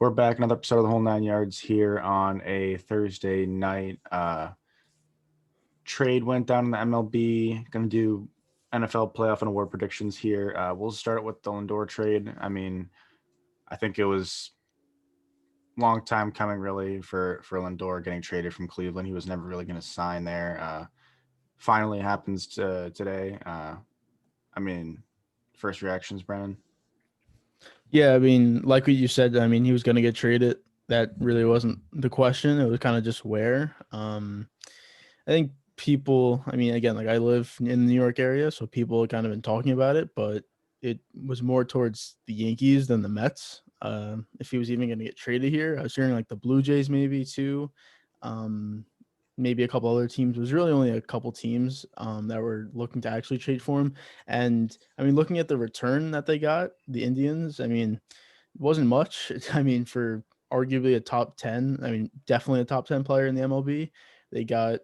We're back, another episode of the Whole Nine Yards here on a Thursday night. Trade went down in the MLB. Going to do NFL playoff and award predictions here. We'll start with the Lindor trade. I think it was a long time coming, really, for Lindor getting traded from Cleveland. He was never really going to sign there. Finally happens today. First reactions, Brennan. Yeah, like what you said, he was going to get traded. That really wasn't the question. It was kind of just where. I think people, again, like I live in the New York area, so people have kind of been talking about it, but it was more towards the Yankees than the Mets. If he was even going to get traded here, I was hearing like the Blue Jays maybe too. Um, Maybe a couple other teams. It was really only a couple teams that were looking to actually trade for him. And looking at the return that they got, the Indians, it wasn't much. For arguably a top 10, definitely a top 10 player in the MLB. They got,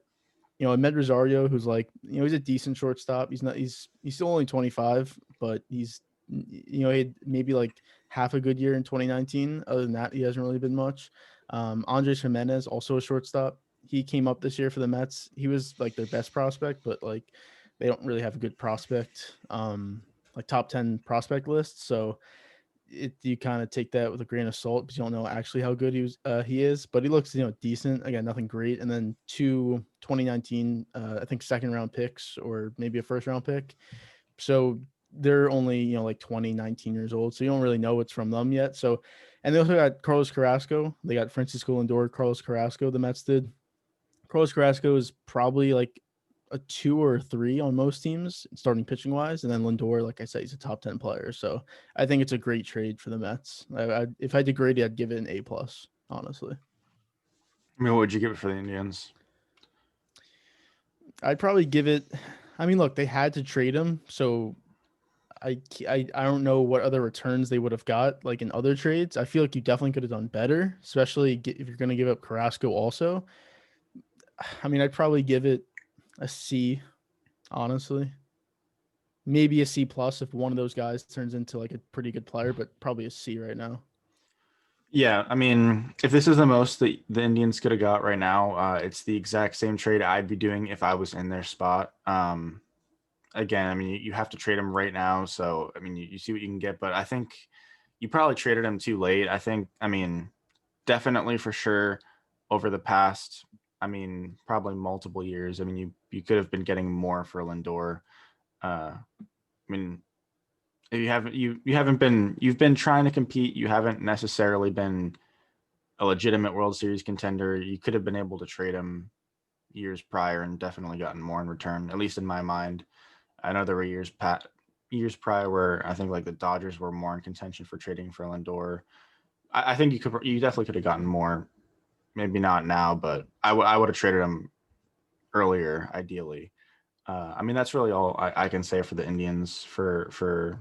Ahmed Rosario, who's like, he's a decent shortstop. He's still only 25, but he's, he had maybe like half a good year in 2019. Other than that, he hasn't really been much. Andres Jimenez, also a shortstop. He came up this year for the Mets. He was like their best prospect, but like they don't really have a good prospect, like top 10 prospect list. So you kind of take that with a grain of salt because you don't know actually how good he is, but he looks decent. Again, nothing great. And then two 2019, I think second round picks or maybe a first round pick. So they're only like 20, 19 years old, so you don't really know what's from them yet. So, and they also got Carlos Carrasco. They got Francisco Lindor, Carlos Carrasco. The Mets did. Carlos Carrasco is probably like a 2 or 3 on most teams starting pitching wise, and then Lindor, like I said, he's a top 10 player. So I think it's a great trade for the Mets. If I had to grade it, I'd give it an A+, honestly. What would you give it for the Indians? I'd probably give it. Look, they had to trade him, so I don't know what other returns they would have got like in other trades. I feel like you definitely could have done better, especially if you're going to give up Carrasco also. I'd probably give it a C, honestly. Maybe a C+ if one of those guys turns into like a pretty good player, but probably a C right now. Yeah, if this is the most that the Indians could have got right now, it's the exact same trade I'd be doing if I was in their spot. Again, you have to trade him right now, so you see what you can get, but I think you probably traded him too late. Definitely for sure over the past, probably multiple years. You could have been getting more for Lindor. Uh, I mean, if you've been trying to compete. You haven't necessarily been a legitimate World Series contender. You could have been able to trade him years prior and definitely gotten more in return. At least in my mind, I know there were years prior where I think like the Dodgers were more in contention for trading for Lindor. I think you definitely could have gotten more. Maybe not now, but I would have traded him earlier, ideally. That's really all I can say for the Indians. For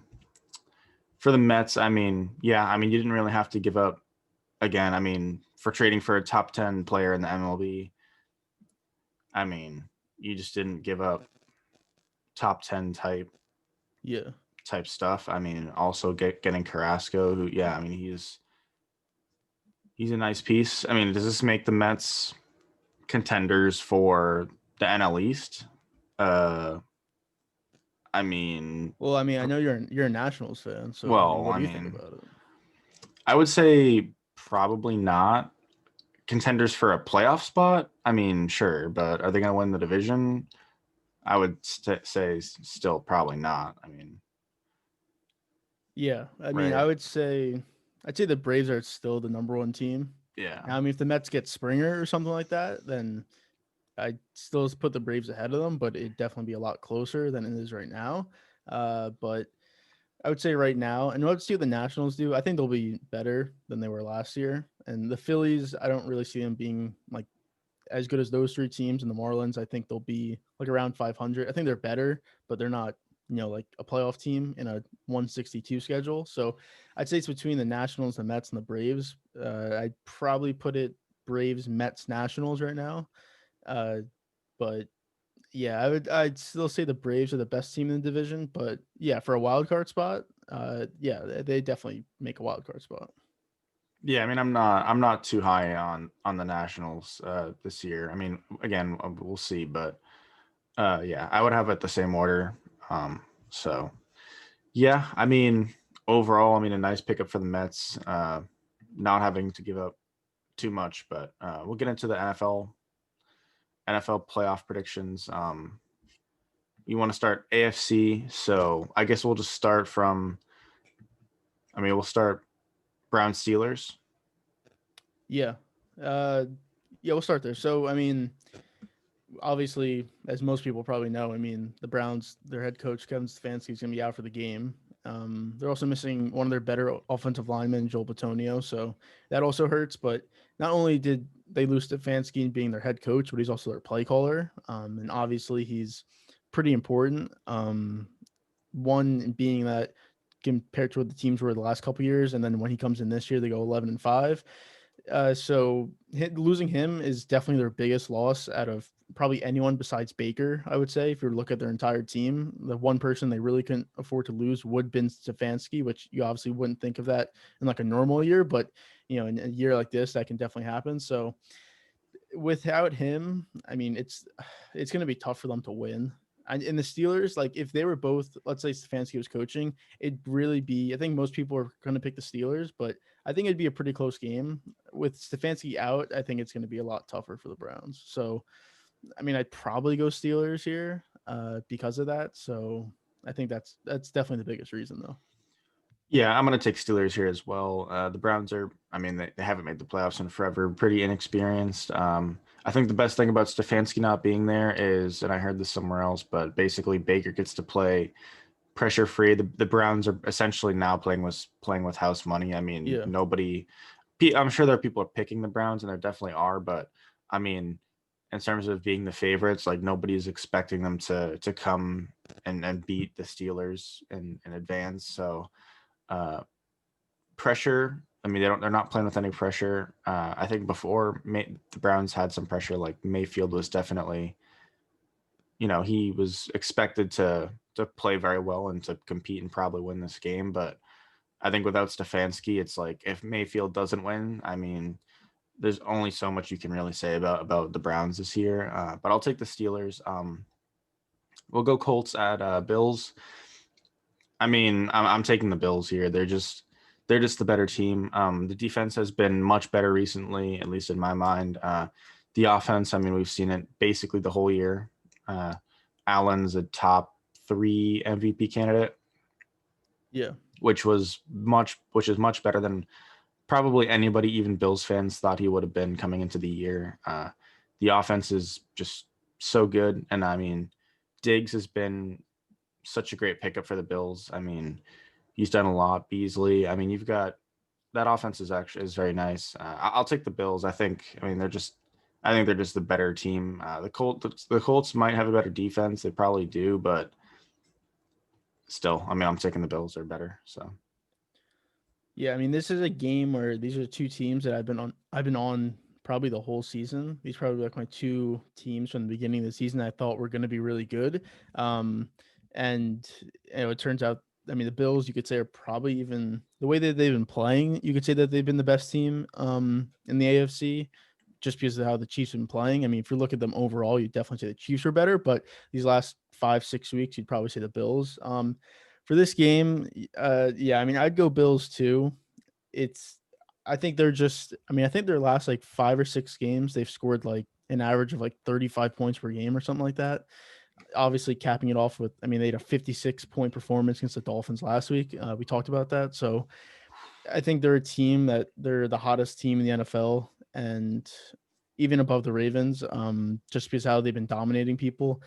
the Mets, you didn't really have to give up again. For trading for a top 10 player in the MLB, you just didn't give up top 10 Yeah. type stuff. Also getting Carrasco, who, yeah, he's a nice piece. Does this make the Mets contenders for the NL East? I mean, Well, I know you're a Nationals fan, so well, what do you think about it? I would say probably not contenders for a playoff spot. Sure, but are they going to win the division? I would say still probably not. Yeah, Right. I'd say the Braves are still the number one team. Yeah. Now, if the Mets get Springer or something like that, then I'd still put the Braves ahead of them, but it'd definitely be a lot closer than it is right now. But I would say right now, and let's see what the Nationals do. I think they'll be better than they were last year. And the Phillies, I don't really see them being like as good as those three teams. And the Marlins, I think they'll be like around 500. I think they're better, but they're not, like a playoff team in a 162 schedule. So I'd say it's between the Nationals, the Mets, and the Braves. I'd probably put it Braves, Mets, Nationals right now. Uh, but yeah, I'd still say the Braves are the best team in the division. But yeah, for a wild card spot, yeah, they definitely make a wild card spot. Yeah, I mean, I'm not too high on the Nationals this year. I mean, again, we'll see, but yeah, I would have it the same order. So yeah, I mean, overall, I mean, a nice pickup for the Mets, not having to give up too much, but we'll get into the NFL playoff predictions. You want to start AFC, so I guess we'll just start from. I mean, we'll start Brown Steelers. Yeah. Uh, yeah, we'll start there. So, I mean, obviously, as most people probably know, I mean, the Browns, their head coach, Kevin Stefanski, is going to be out for the game. They're also missing one of their better offensive linemen, Joel Bitonio. So that also hurts. But not only did they lose Stefanski being their head coach, but he's also their play caller. And obviously, he's pretty important. One being that compared to what the teams were the last couple years, and then when he comes in this year, they go 11-5. So losing him is definitely their biggest loss out of probably anyone besides Baker, I would say. If you look at their entire team, the one person they really couldn't afford to lose would have been Stefanski, which you obviously wouldn't think of that in like a normal year, but in a year like this, that can definitely happen. So without him, I mean, it's going to be tough for them to win. And in the Steelers, like if they were both, let's say Stefanski was coaching, it'd really be. I think most people are going to pick the Steelers, but I think it'd be a pretty close game. With Stefanski out, I think it's going to be a lot tougher for the Browns. So, I mean, I'd probably go Steelers here because of that. So, I think that's definitely the biggest reason, though. Yeah, I'm going to take Steelers here as well. The Browns are, I mean, they haven't made the playoffs in forever, pretty inexperienced. I think the best thing about Stefanski not being there is, and I heard this somewhere else, but basically Baker gets to play pressure free. The Browns are essentially now playing with house money. I mean, Yeah. I'm sure there are people are picking the Browns, and there definitely are, but I mean, in terms of being the favorites, like nobody's expecting them to come and beat the Steelers in advance. So pressure. I mean, they're not playing with any pressure. I think before the Browns had some pressure. Like Mayfield was definitely, he was expected to play very well and to compete and probably win this game. But I think without Stefanski, it's like if Mayfield doesn't win, I mean, there's only so much you can really say about the Browns this year. But I'll take the Steelers. We'll go Colts at Bills. I mean, I'm taking the Bills here. They're just the better team. The defense has been much better recently, at least in my mind. The offense, I mean, we've seen it basically the whole year. Uh, Allen's a top 3 MVP candidate, Yeah. which is much better than probably anybody, even Bills fans, thought he would have been coming into the year. The offense is just so good, and I mean, Diggs has been such a great pickup for the Bills. I mean, he's done a lot. Beasley. I mean, you've got that offense is very nice. I'll take the Bills. I think. I mean, I think they're just the better team. The Colts might have a better defense. They probably do, but still, I mean, I'm taking the Bills. They're better. So Yeah, I mean, this is a game where these are two teams that I've been on probably the whole season. These probably like my two teams from the beginning of the season I thought were going to be really good. Um, and it turns out, I mean, the Bills you could say are probably even the way that they've been playing. You could say that they've been the best team in the AFC just because of how the Chiefs have been playing. I mean, if you look at them overall, you definitely say the Chiefs are better, but these last 5-6 weeks, you'd probably say the Bills. For this game, yeah, I mean, I'd go Bills too. It's, I think they're just, I mean, I think their last like 5 or 6 games, they've scored like an average of like 35 points per game or something like that. Obviously, capping it off with, I mean, they had a 56-point performance against the Dolphins last week. We talked about that. So I think they're a team that they're the hottest team in the NFL and even above the Ravens, just because how they've been dominating people.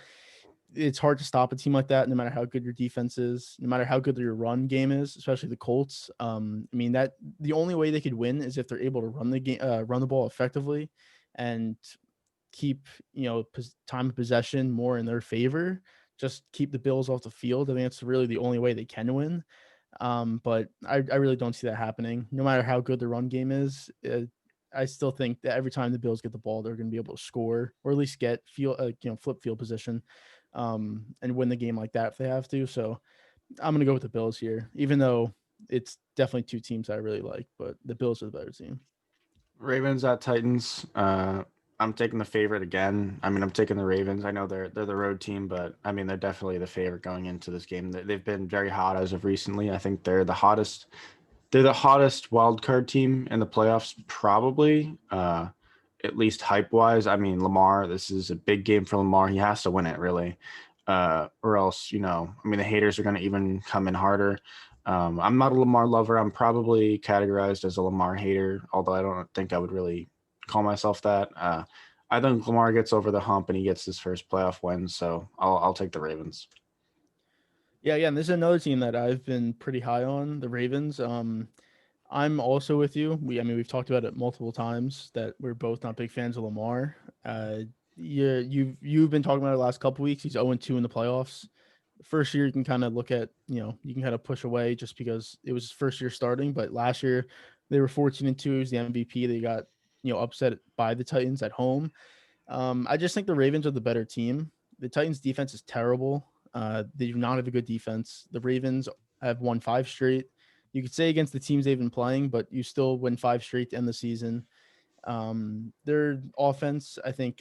It's hard to stop a team like that, no matter how good your defense is, no matter how good your run game is, especially the Colts. I mean, that the only way they could win is if they're able to run the game, run the ball effectively, and keep time of possession more in their favor. Just keep the Bills off the field. I think that's really the only way they can win. But I really don't see that happening. No matter how good the run game is, I still think that every time the Bills get the ball, they're going to be able to score or at least get flip field position, and win the game like that if they have to. So I'm going to go with the Bills here, even though it's definitely two teams I really like, but the Bills are the better team. Ravens at Titans. I'm taking the favorite again. I mean, I'm taking the Ravens. I know they're the road team, but I mean they're definitely the favorite going into this game. They've been very hot as of recently. I think they're the hottest. They're the hottest wild card team in the playoffs, probably. At least hype wise. I mean, Lamar. This is a big game for Lamar. He has to win it, really, or else I mean, the haters are going to even come in harder. I'm not a Lamar lover. I'm probably categorized as a Lamar hater, although I don't think I would really call myself that. I think Lamar gets over the hump and he gets his first playoff win, so I'll take the Ravens. Yeah, and this is another team that I've been pretty high on, the Ravens. I'm also with you. We've talked about it multiple times that we're both not big fans of Lamar. Yeah, you've been talking about it the last couple weeks. He's 0-2 in the playoffs. First year you can kind of look at, you can kind of push away just because it was his first year starting. But last year they were 14-2. He was the MVP. They got, upset by the Titans at home. I just think the Ravens are the better team. The Titans defense is terrible. They do not have a good defense. The Ravens have won 5 straight. You could say against the teams they've been playing, but you still win 5 straight to end the season. Their offense, I think,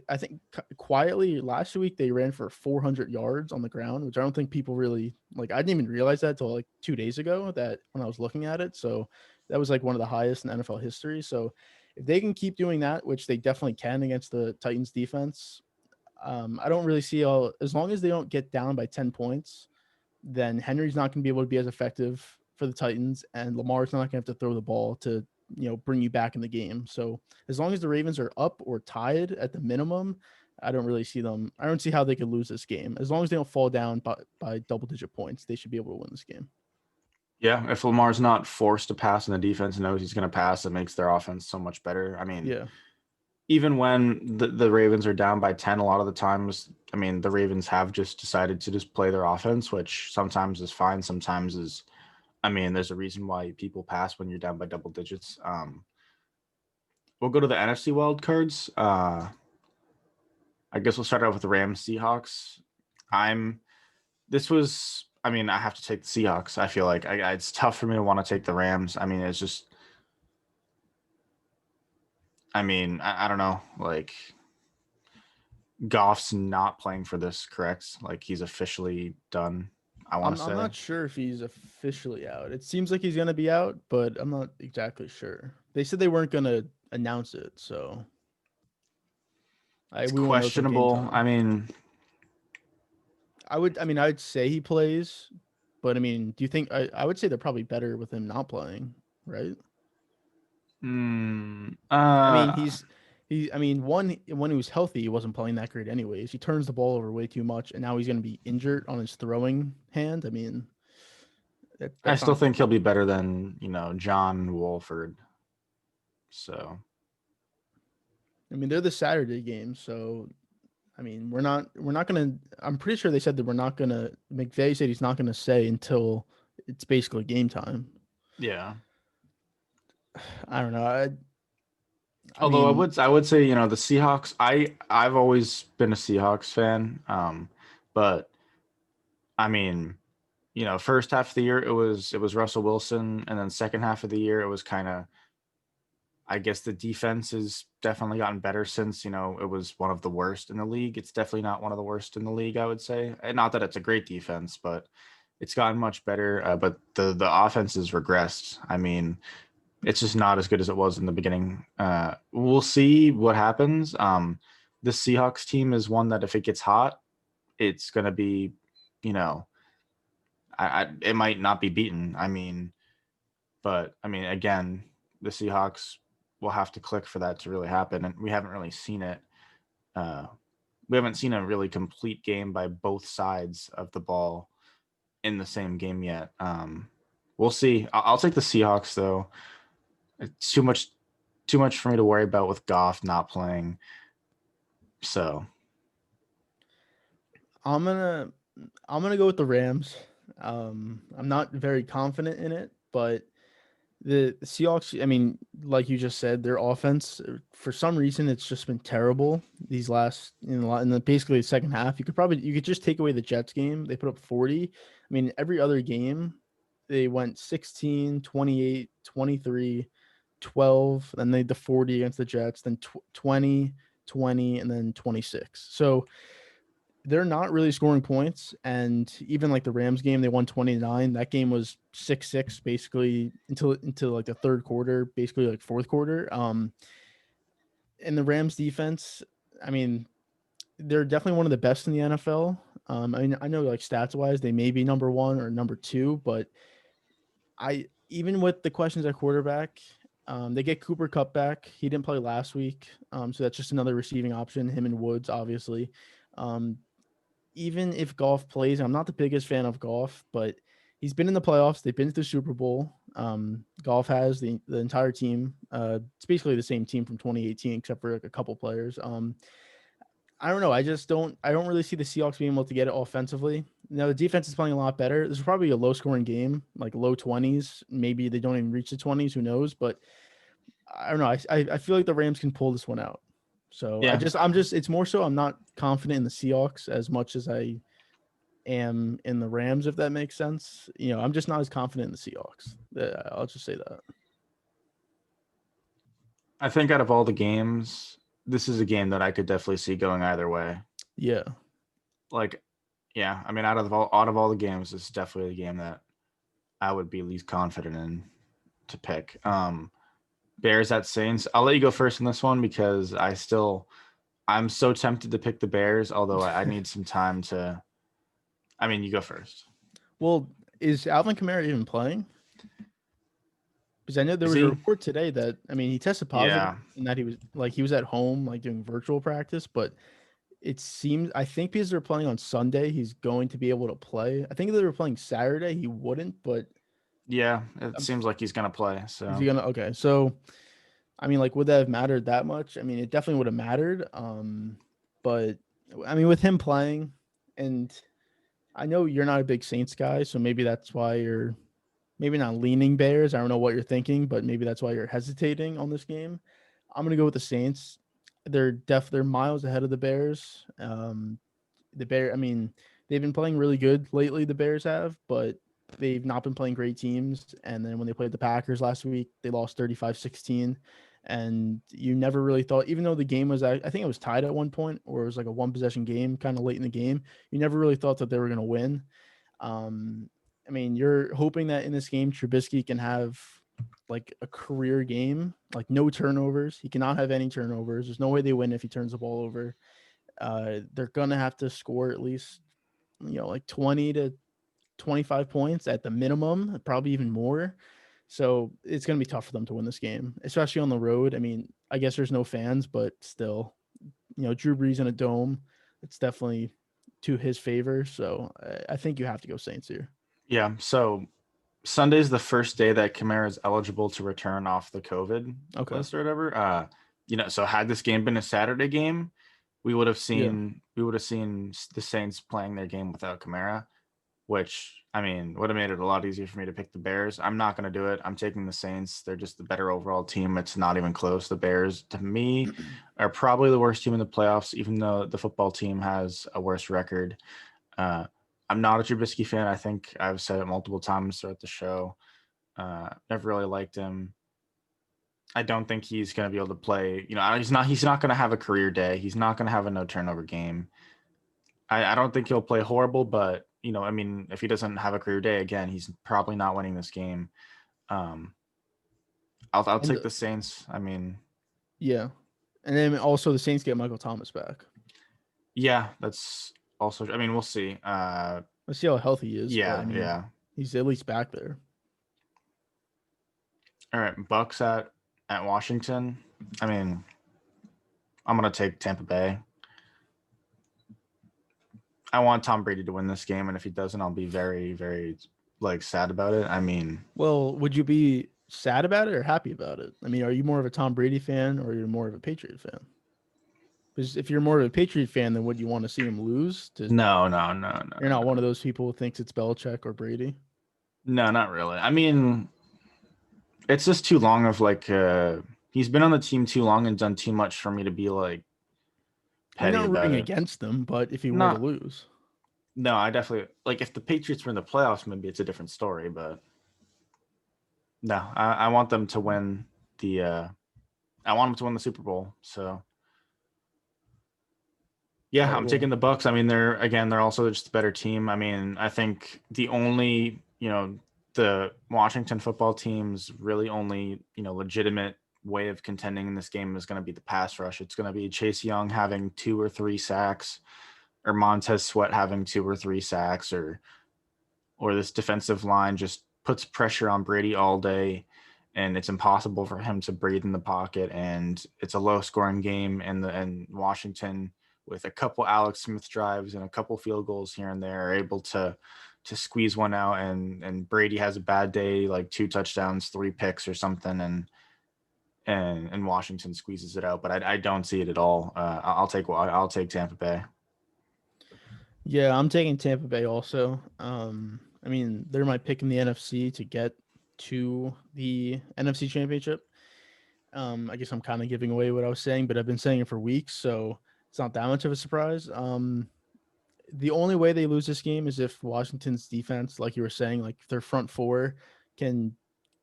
I think quietly last week they ran for 400 yards on the ground, which I don't think people really like. I didn't even realize that till like 2 days ago that when I was looking at it. So that was like one of the highest in NFL history. So if they can keep doing that, which they definitely can against the Titans defense, I don't really see as long as they don't get down by 10 points, then Henry's not going to be able to be as effective for the Titans, and Lamar's not going to have to throw the ball to, bring you back in the game. So as long as the Ravens are up or tied at the minimum, I don't really see them. I don't see how they could lose this game. As long as they don't fall down by double-digit points, they should be able to win this game. Yeah, if Lamar's not forced to pass and the defense knows he's going to pass, it makes their offense so much better. I mean, Yeah. Even when the Ravens are down by 10, a lot of the times, I mean, the Ravens have just decided to just play their offense, which sometimes is fine. Sometimes is, I mean, there's a reason why people pass when you're down by double digits. We'll go to the NFC Wild Cards. I guess we'll start out with the Rams Seahawks. I mean, I have to take the Seahawks. I feel like it's tough for me to want to take the Rams. I mean, it's just, I don't know. Like, Goff's not playing for this, correct? Like, he's officially done, I want to say. I'm not sure if he's officially out. It seems like he's going to be out, but I'm not exactly sure. They said they weren't going to announce it, so It's we won't know till game questionable. time. I'd say he plays, but do you think I would say they're probably better with him not playing, right? When he was healthy, he wasn't playing that great anyways. He turns the ball over way too much, and now he's going to be injured on his throwing hand. I still think he'll be better than, John Wolford. So, they're the Saturday games, so we're not going to. I'm pretty sure they said that we're not going to. McVay said he's not going to say until it's basically game time. Yeah. I don't know. I would say, the Seahawks. I've always been a Seahawks fan. But first half of the year it was Russell Wilson, and then second half of the year it was kind of. I guess the defense has definitely gotten better since, it was one of the worst in the league. It's definitely not one of the worst in the league, I would say. And not that it's a great defense, but it's gotten much better. But the offense has regressed. It's just not as good as it was in the beginning. We'll see what happens. The Seahawks team is one that if it gets hot, it's going to be, it might not be beaten. Again, the Seahawks will have to click for that to really happen. And we haven't really seen it. We haven't seen a really complete game by both sides of the ball in the same game yet. We'll see. I'll take the Seahawks though. It's too much for me to worry about with Goff not playing. So I'm gonna go with the Rams. I'm not very confident in it, but the Seahawks, like you just said, their offense, for some reason, it's just been terrible these last, basically the second half. You could just take away the Jets game. They put up 40. Every other game, they went 16, 28, 23, 12, then they had the 40 against the Jets, then 20, 20, and then 26. So they're not really scoring points. And even like the Rams game, they won 29. That game was 6-6 basically until like the third quarter, basically like fourth quarter. And the Rams defense, I mean, they're definitely one of the best in the NFL. I mean, I know like stats wise, they may be number one or number two, but even with the questions at quarterback, they get Cooper Kupp back. He didn't play last week, so that's just another receiving option. Him and Woods, obviously. Even if Goff plays, I'm not the biggest fan of Goff, but he's been in the playoffs. They've been to the Super Bowl. Goff has the entire team. It's basically the same team from 2018, except for like a couple players. I don't know. I don't really see the Seahawks being able to get it offensively. Now the defense is playing a lot better. This is probably a low scoring game, like low 20s. Maybe they don't even reach the 20s. Who knows? But I don't know. I feel like the Rams can pull this one out. So Yeah. it's more so I'm not confident in the Seahawks as much as I am in the Rams, if that makes sense. I'm just not as confident in the Seahawks. I'll just say that. I think out of all the games, this is a game that I could definitely see going either way. Yeah. Yeah. I mean, out of all the games, this is definitely the game that I would be least confident in to pick. Bears at Saints. I'll let you go first in this one because I'm so tempted to pick the Bears, although I need some time to. I mean, you go first. Well, is Alvin Kamara even playing? Because I know there was a report today that he tested positive and that he was at home like doing virtual practice, but it seems I think because they're playing on Sunday, he's going to be able to play. I think if they were playing Saturday, he wouldn't, but yeah, it seems like he's gonna play. So is he gonna? Okay, so would that have mattered that much? It definitely would have mattered. But with him playing, and I know you're not a big Saints guy, so maybe that's why you're maybe not leaning Bears. I don't know what you're thinking, but maybe that's why you're hesitating on this game. I'm gonna go with the Saints. They're miles ahead of the Bears. They've been playing really good lately. The Bears have, but they've not been playing great teams. And then when they played the Packers last week, they lost 35-16. And you never really thought, even though the game was, I think it was tied at one point, or it was like a one possession game kind of late in the game, you never really thought that they were going to win. You're hoping that in this game, Trubisky can have like a career game, like no turnovers. He cannot have any turnovers. There's no way they win if he turns the ball over. They're going to have to score at least, like 20 to 25 points at the minimum, probably even more. So it's going to be tough for them to win this game, especially on the road. I guess there's no fans, but still, Drew Brees in a dome, it's definitely to his favor. So I think you have to go Saints here. Yeah. So Sunday's the first day that Kamara is eligible to return off the COVID list or whatever. So had this game been a Saturday game, we would have seen the Saints playing their game without Kamara, which would have made it a lot easier for me to pick the Bears. I'm not going to do it. I'm taking the Saints. They're just the better overall team. It's not even close. The Bears, to me, are probably the worst team in the playoffs, even though the football team has a worse record. I'm not a Trubisky fan. I think I've said it multiple times throughout the show. Never really liked him. I don't think he's going to be able to play. He's not going to have a career day. He's not going to have a no turnover game. I don't think he'll play horrible, but if he doesn't have a career day again, he's probably not winning this game. I'll take the Saints. Yeah, and then also the Saints get Michael Thomas back. Yeah, that's also. We'll see. Let's see how healthy he is. Yeah, but, yeah. He's at least back there. All right, Bucks at Washington. I'm gonna take Tampa Bay. I want Tom Brady to win this game, and if he doesn't, I'll be very, very sad about it. Well, would you be sad about it or happy about it? Are you more of a Tom Brady fan or you're more of a Patriot fan? Because if you're more of a Patriot fan, then would you want to see him lose? No. You're not one of those people who thinks it's Belichick or Brady? No, not really. It's just too long of he's been on the team too long and done too much for me to be petty I'm not about rooting it. against them, but if he were to lose. No, I definitely if the Patriots were in the playoffs, maybe it's a different story, but No, I want them to win the. I want them to win the Super Bowl. So All yeah, right, I'm well, taking the Bucks. I mean, they're also just a better team. I mean, I think the only the Washington football team's really only legitimate way of contending in this game is going to be the pass rush. It's going to be Chase Young having 2 or 3 sacks, or Montez Sweat having 2 or 3 sacks, or this defensive line just puts pressure on Brady all day, and it's impossible for him to breathe in the pocket. And it's a low scoring game, and Washington, with a couple Alex Smith drives and a couple field goals here and there, are able to squeeze one out. And Brady has a bad day, like 2 touchdowns, 3 picks or something, and Washington squeezes it out. But I don't see it at all. I'll take Tampa Bay. yeah, I'm taking Tampa Bay also. I mean, they're my pick in the NFC to get to the NFC Championship. I guess I'm kind of giving away what I was saying, but I've been saying it for weeks, so it's not that much of a surprise. The only way they lose this game is if Washington's defense, like you were saying, like their front four can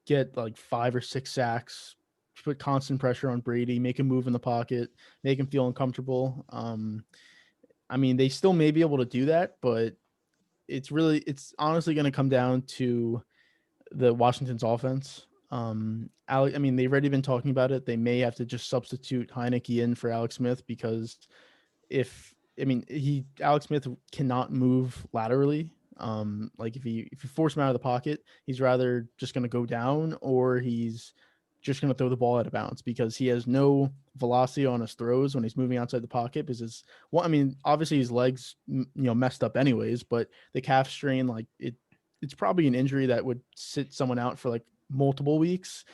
get like 5 or 6 sacks, put constant pressure on Brady, make him move in the pocket, make him feel uncomfortable. I mean, they still may be able to do that, but it's honestly going to come down to the Washington's offense. I mean, they've already been talking about it. They may have to just substitute Heineke in for Alex Smith because if I mean Alex Smith cannot move laterally. Like if you force him out of the pocket, he's rather just going to go down or he's just going to throw the ball out of bounds because he has no velocity on his throws when he's moving outside the pocket. Because I mean, obviously his legs messed up anyways, but the calf strain, like it's probably an injury that would sit someone out for like multiple weeks,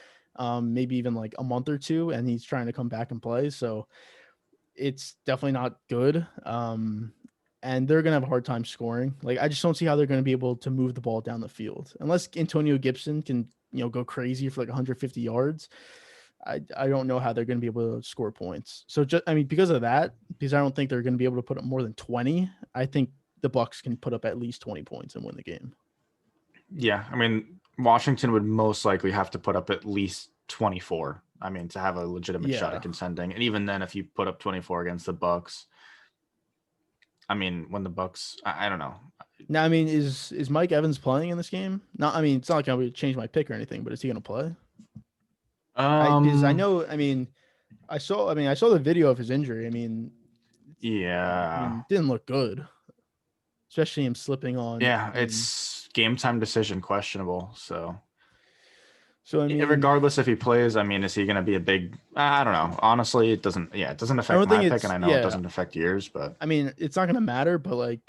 maybe even like a month or two, and he's trying to come back and play. So it's definitely not good. And they're gonna have a hard time scoring. Like I just don't see how they're gonna be able to move the ball down the field unless Antonio Gibson can go crazy for like 150 yards. I don't know how they're going to be able to score points. So just I mean because of that, because I don't think they're going to be able to put up more than 20. I think the Bucks can put up at least 20 points and win the game. Yeah, I mean, Washington would most likely have to put up at least 24. I mean, to have a legitimate shot Yeah. at contending. And even then, if you put up 24 against the Bucks, I mean, when the Bucks, I don't know. Now, I mean, is Mike Evans playing in this game? Not, I mean, it's not like I would change my pick or anything, but is he going to play? Because I Um, know, I mean, I saw the video of his injury. I yeah, mean, didn't look good, especially him slipping on. yeah, I mean, it's game time decision questionable. So, so I mean, regardless if he plays, I mean, is he going to be a big? I don't know. Honestly, it doesn't. Yeah, it doesn't I affect don't my think pick, and it's I know it yeah. doesn't affect yours. But I mean, it's not going to matter, but like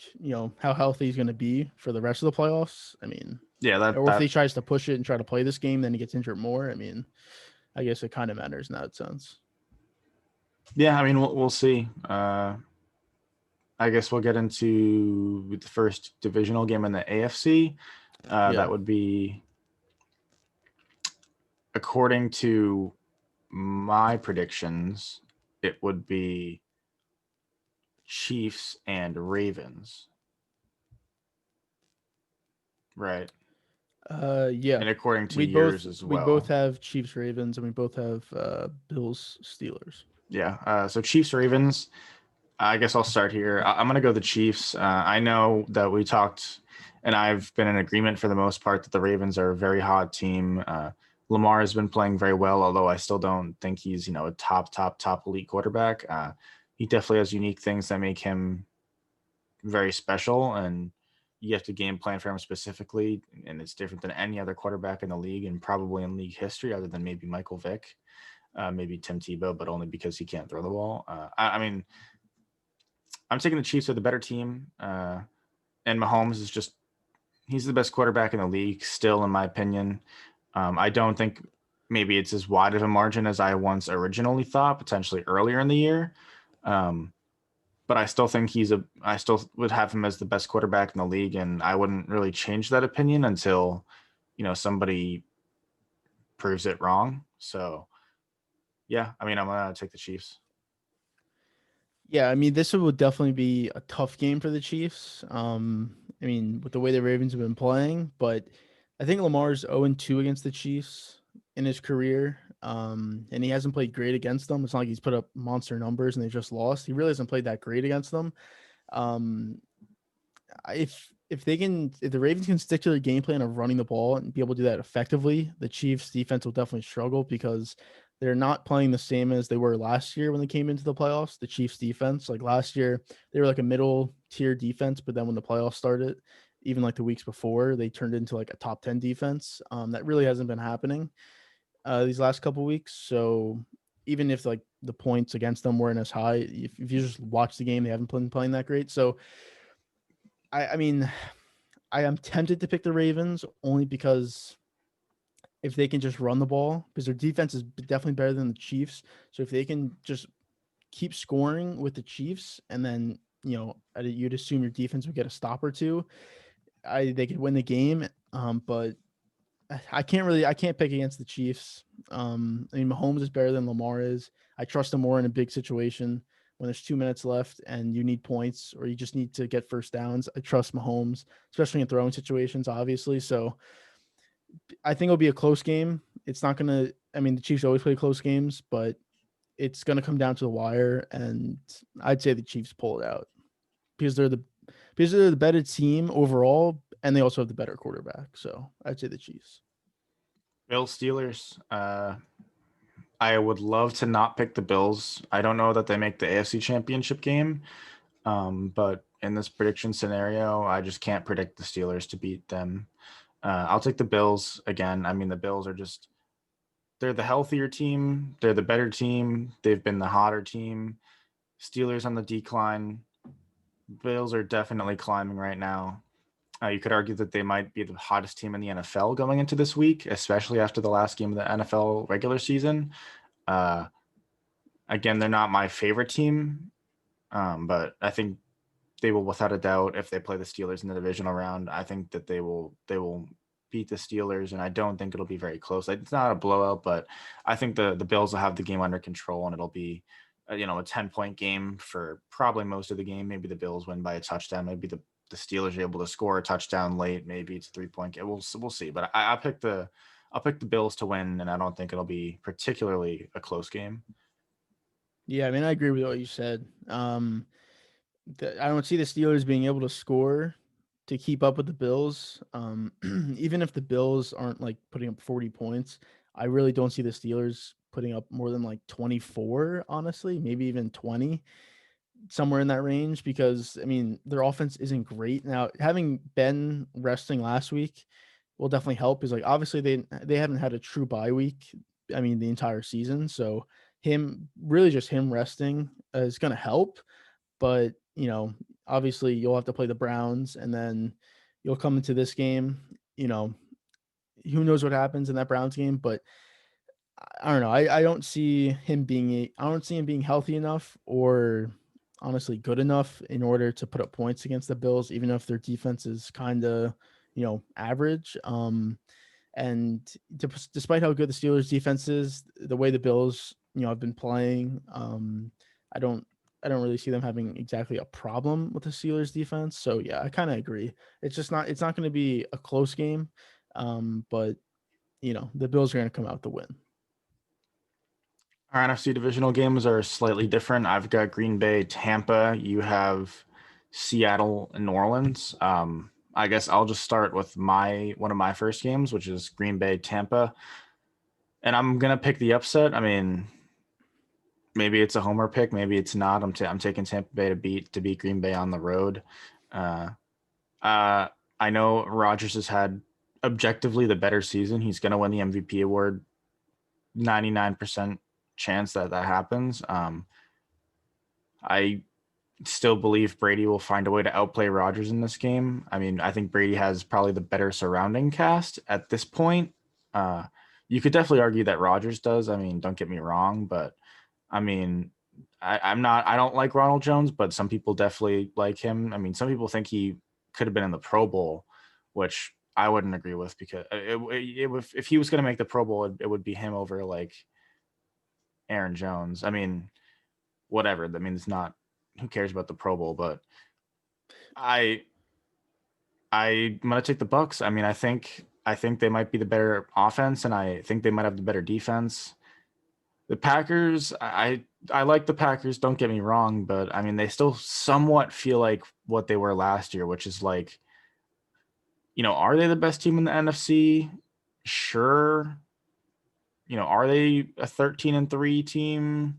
how healthy he's going to be for the rest of the playoffs. I mean, yeah, that or if he that tries to push it and try to play this game, then he gets injured more. I mean, I guess it kind of matters in that sense. yeah. I mean, we'll see. I guess we'll get into the first divisional game in the AFC. Yeah. That would be, according to my predictions, it would be Chiefs and Ravens. Right. Yeah. And according to We both yours as we both well. have Chiefs Ravens and we both have Bills Steelers. Yeah. So Chiefs Ravens. I guess I'll start here. I'm going to go the Chiefs. I know that we talked, and I've been in agreement for the most part that the Ravens are a very hot team. Lamar has been playing very well, although I still don't think he's a top elite quarterback. He definitely has unique things that make him very special, and you have to game plan for him specifically. And it's different than any other quarterback in the league, and probably in league history, other than maybe Michael Vick, maybe Tim Tebow, but only because he can't throw the ball. I mean, I'm taking the Chiefs are the better team. And Mahomes is he's the best quarterback in the league still, in my opinion. I don't think maybe it's as wide of a margin as I once originally thought, potentially earlier in the year. But I still think I still would have him as the best quarterback in the league. And I wouldn't really change that opinion until, somebody proves it wrong. So yeah, I mean, I'm going to take the Chiefs. Yeah, I mean, this would definitely be a tough game for the Chiefs. I mean, with the way the Ravens have been playing, but I think Lamar's 0-2 against the Chiefs in his career. And he hasn't played great against them. It's not like he's put up monster numbers and they just lost. He really hasn't played that great against them. Um, if the Ravens can stick to their game plan of running the ball and be able to do that effectively, the Chiefs defense will definitely struggle because they're not playing the same as they were last year when they came into the playoffs. The Chiefs defense, like last year, they were like a middle tier defense, but then when the playoffs started, even like the weeks before, they turned into like a top 10 defense. That really hasn't been happening these last couple weeks. So even if like the points against them weren't as high, if you just watch the game, they haven't been playing that great. So I mean, I am tempted to pick the Ravens only because if they can just run the ball, because their defense is definitely better than the Chiefs. So if they can just keep scoring with the Chiefs, and then you'd assume your defense would get a stop or two, they could win the game. But I can't pick against the Chiefs. I mean, Mahomes is better than Lamar is. I trust him more in a big situation when there's 2 minutes left and you need points or you just need to get first downs. I trust Mahomes, especially in throwing situations, obviously. So I think it'll be a close game. It's not gonna. I mean, the Chiefs always play close games, but it's gonna come down to the wire, and I'd say the Chiefs pull it out because they're the better team overall, and they also have the better quarterback. So I'd say the Chiefs. Bills Steelers. I would love to not pick the Bills. I don't know that they make the AFC Championship game, but in this prediction scenario, I just can't predict the Steelers to beat them. I'll take the Bills again. I mean, the Bills are just they're the healthier team. They're the better team. They've been the hotter team. Steelers on the decline. Bills are definitely climbing right now. You could argue that they might be the hottest team in the NFL going into this week, especially after the last game of the NFL regular season. Uh, Again, they're not my favorite team, but I think they will, without a doubt, if they play the Steelers in the divisional round, I think that they will beat the Steelers, and I don't think it'll be very close. It's not a blowout, but I think the Bills will have the game under control, and it'll be a 10-point game for probably most of the game. Maybe the Bills win by a touchdown. Maybe the Steelers are able to score a touchdown late. Maybe it's a 3-point game. We'll see. But I'll pick the Bills to win, and I don't think it'll be particularly a close game. Yeah, I mean, I agree with what you said. I don't see the Steelers being able to score to keep up with the Bills. Even if the Bills aren't like putting up 40 points, I really don't see the Steelers putting up more than like 24, honestly, maybe even 20, somewhere in that range, because I mean, their offense isn't great. Now, having Ben resting last week will definitely help. Is like obviously they haven't had a true bye week. I mean, the entire season. So him resting is going to help. But, obviously you'll have to play the Browns and then you'll come into this game, who knows what happens in that Browns game, but I don't know. I don't see him being healthy enough or honestly good enough in order to put up points against the Bills, even if their defense is kind of, average. And despite how good the Steelers defense is, the way the Bills, have been playing, I don't I don't really see them having exactly a problem with the Steelers defense. So yeah, I kind of agree. It's not going to be a close game. But the Bills are going to come out to win. Our NFC divisional games are slightly different. I've got Green Bay, Tampa. You have Seattle and New Orleans. I guess I'll just start with one of my first games, which is Green Bay, Tampa. And I'm gonna pick the upset. I mean, maybe it's a homer pick, maybe it's not. I'm taking Tampa Bay to beat Green Bay on the road. Uh, I know Rodgers has had objectively the better season. He's gonna win the MVP award. 99% chance that happens. I still believe Brady will find a way to outplay Rodgers in this game. I mean, I think Brady has probably the better surrounding cast at this point. Uh, you could definitely argue that Rodgers does. I mean, don't get me wrong, but I mean, I don't like Ronald Jones, but some people definitely like him. I mean, some people think he could have been in the Pro Bowl, which I wouldn't agree with because if he was going to make the Pro Bowl, it would be him over like Aaron Jones. I mean, whatever. I mean, it's not who cares about the Pro Bowl, but I'm gonna take the Bucks. I mean, I think I think they might be the better offense, and I think they might have the better defense. The Packers, I like the Packers, don't get me wrong, but I mean, they still somewhat feel like what they were last year, which is like, are they the best team in the NFC? Sure. Are they a 13-3 team?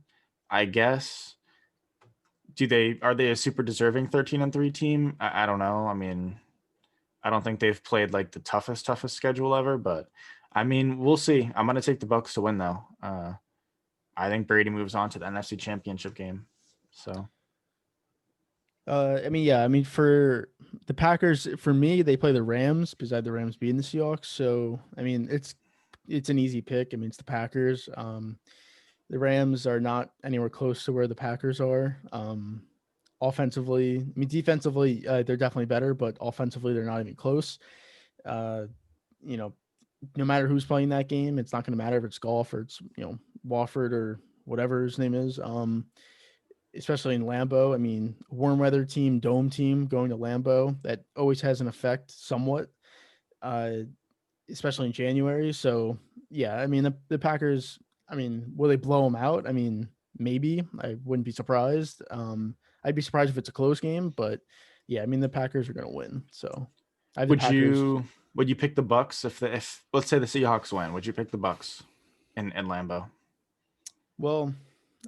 I guess. Are they a super deserving 13-3 team? I don't know. I mean, I don't think they've played like the toughest schedule ever, but I mean, we'll see. I'm gonna take the Bucks to win though. I think Brady moves on to the NFC Championship game. So I mean, yeah, I mean for the Packers, for me, they play the Rams because I had the Rams beating the Seahawks. So I mean, it's an easy pick. I mean, it's the Packers. The Rams are not anywhere close to where the Packers are. Offensively, I mean, defensively, they're definitely better, but offensively, they're not even close. Uh, you know, no matter who's playing that game, it's not going to matter if it's Golf or it's Wofford or whatever his name is. Especially in Lambeau. I mean, warm weather team, dome team going to Lambeau, that always has an effect somewhat, uh, especially in January. So yeah, I mean the Packers. I mean, will they blow them out? I mean, maybe. I wouldn't be surprised. I'd be surprised if it's a close game, but yeah, I mean the Packers are going to win. So I have the would Packers. you pick the Bucks if let's say the Seahawks win? Would you pick the Bucks in Lambeau? Well,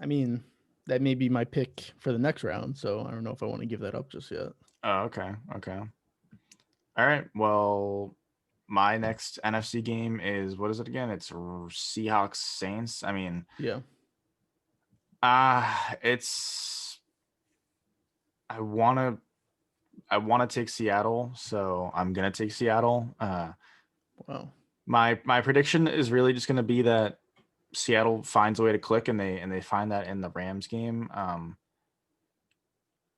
I mean that may be my pick for the next round. So I don't know if I want to give that up just yet. Oh, okay. All right. Well, my next NFC game is, what is it again? It's Seahawks Saints. I mean, Yeah. it's I want to take Seattle, so I'm going to take Seattle. Wow. My prediction is really just going to be that Seattle finds a way to click, and they find that in the Rams game.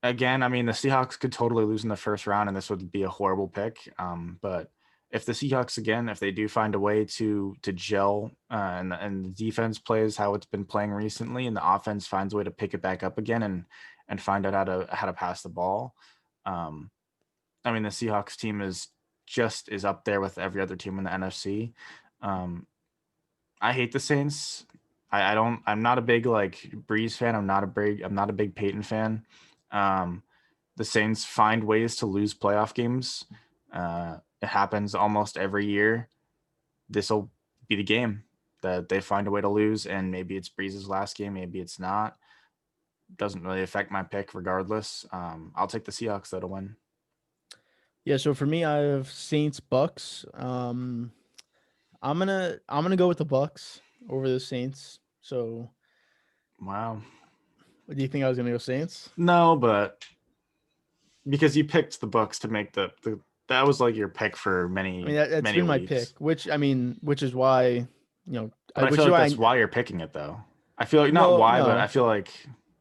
Again, I mean, the Seahawks could totally lose in the first round, and this would be a horrible pick. But if the Seahawks, again, if they do find a way to gel, and the defense plays how it's been playing recently, and the offense finds a way to pick it back up again and find out how to pass the ball, I mean, the Seahawks team is up there with every other team in the NFC. I hate the Saints. I'm not a big like Breeze fan. I'm not a big Peyton fan. The Saints find ways to lose playoff games. It happens almost every year. This will be the game that they find a way to lose, and maybe it's Breeze's last game, maybe it's not. Doesn't really affect my pick regardless. I'll take the Seahawks though to win. Yeah, so for me, I have Saints Bucks. I'm gonna go with the Bucks over the Saints. So, Wow. what do you think I was gonna go Saints? No, but because you picked the Bucks to make the that was like your pick for I mean, many that's many been my weeks. pick. Which is why But I which feel is like why that's why you're picking it though. I feel like not no why, but I no feel like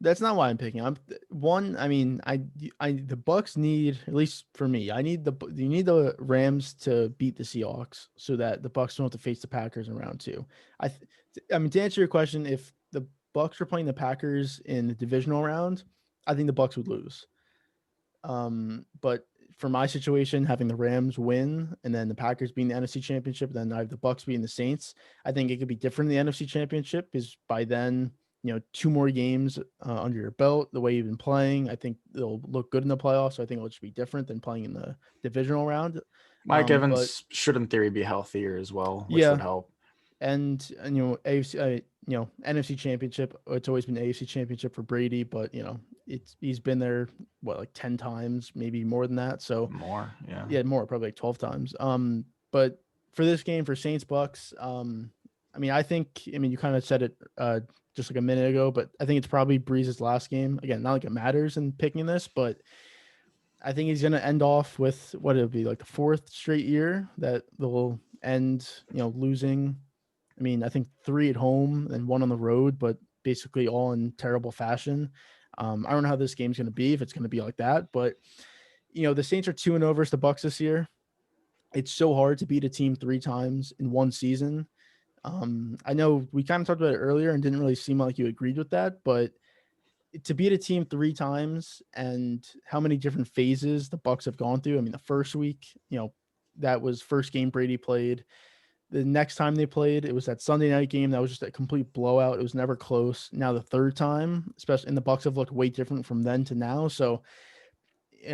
that's not why I'm picking. I'm one. I mean, the Bucks need, at least for me, you need the Rams to beat the Seahawks so that the Bucks don't have to face the Packers in round two. I mean, to answer your question, if the Bucks were playing the Packers in the divisional round, I think the Bucks would lose. But for my situation, having the Rams win and then the Packers being the NFC Championship, then I have the Bucks being the Saints. I think it could be different in the NFC Championship because by then, two more games under your belt, the way you've been playing, I think they'll look good in the playoffs. So I think it'll just be different than playing in the divisional round. Mike But Evans should in theory be healthier as well, which yeah, would help. and AFC, NFC Championship. It's always been AFC Championship for Brady, but he's been there like 10 times, maybe more than that. So More, yeah. yeah, more, probably like 12 times. But for this game for Saints Bucks, I mean, you kind of said it just like a minute ago, but I think it's probably Breeze's last game. Again, not like it matters in picking this, but I think he's going to end off with what it'll be like the fourth straight year that they'll end, losing. I mean, I think 3 at home and 1 on the road, but basically all in terrible fashion. I don't know how this game's going to be, if it's going to be like that, but the Saints are 2-0 versus the Bucks this year. It's so hard to beat a team 3 times in one season. I know we kind of talked about it earlier and didn't really seem like you agreed with that, but to beat a team 3 times and how many different phases the Bucks have gone through. I mean, the first week, that was first game Brady played. The next time they played, it was that Sunday night game that was just a complete blowout. It was never close. Now the third time, especially, and the Bucs have looked way different from then to now. So,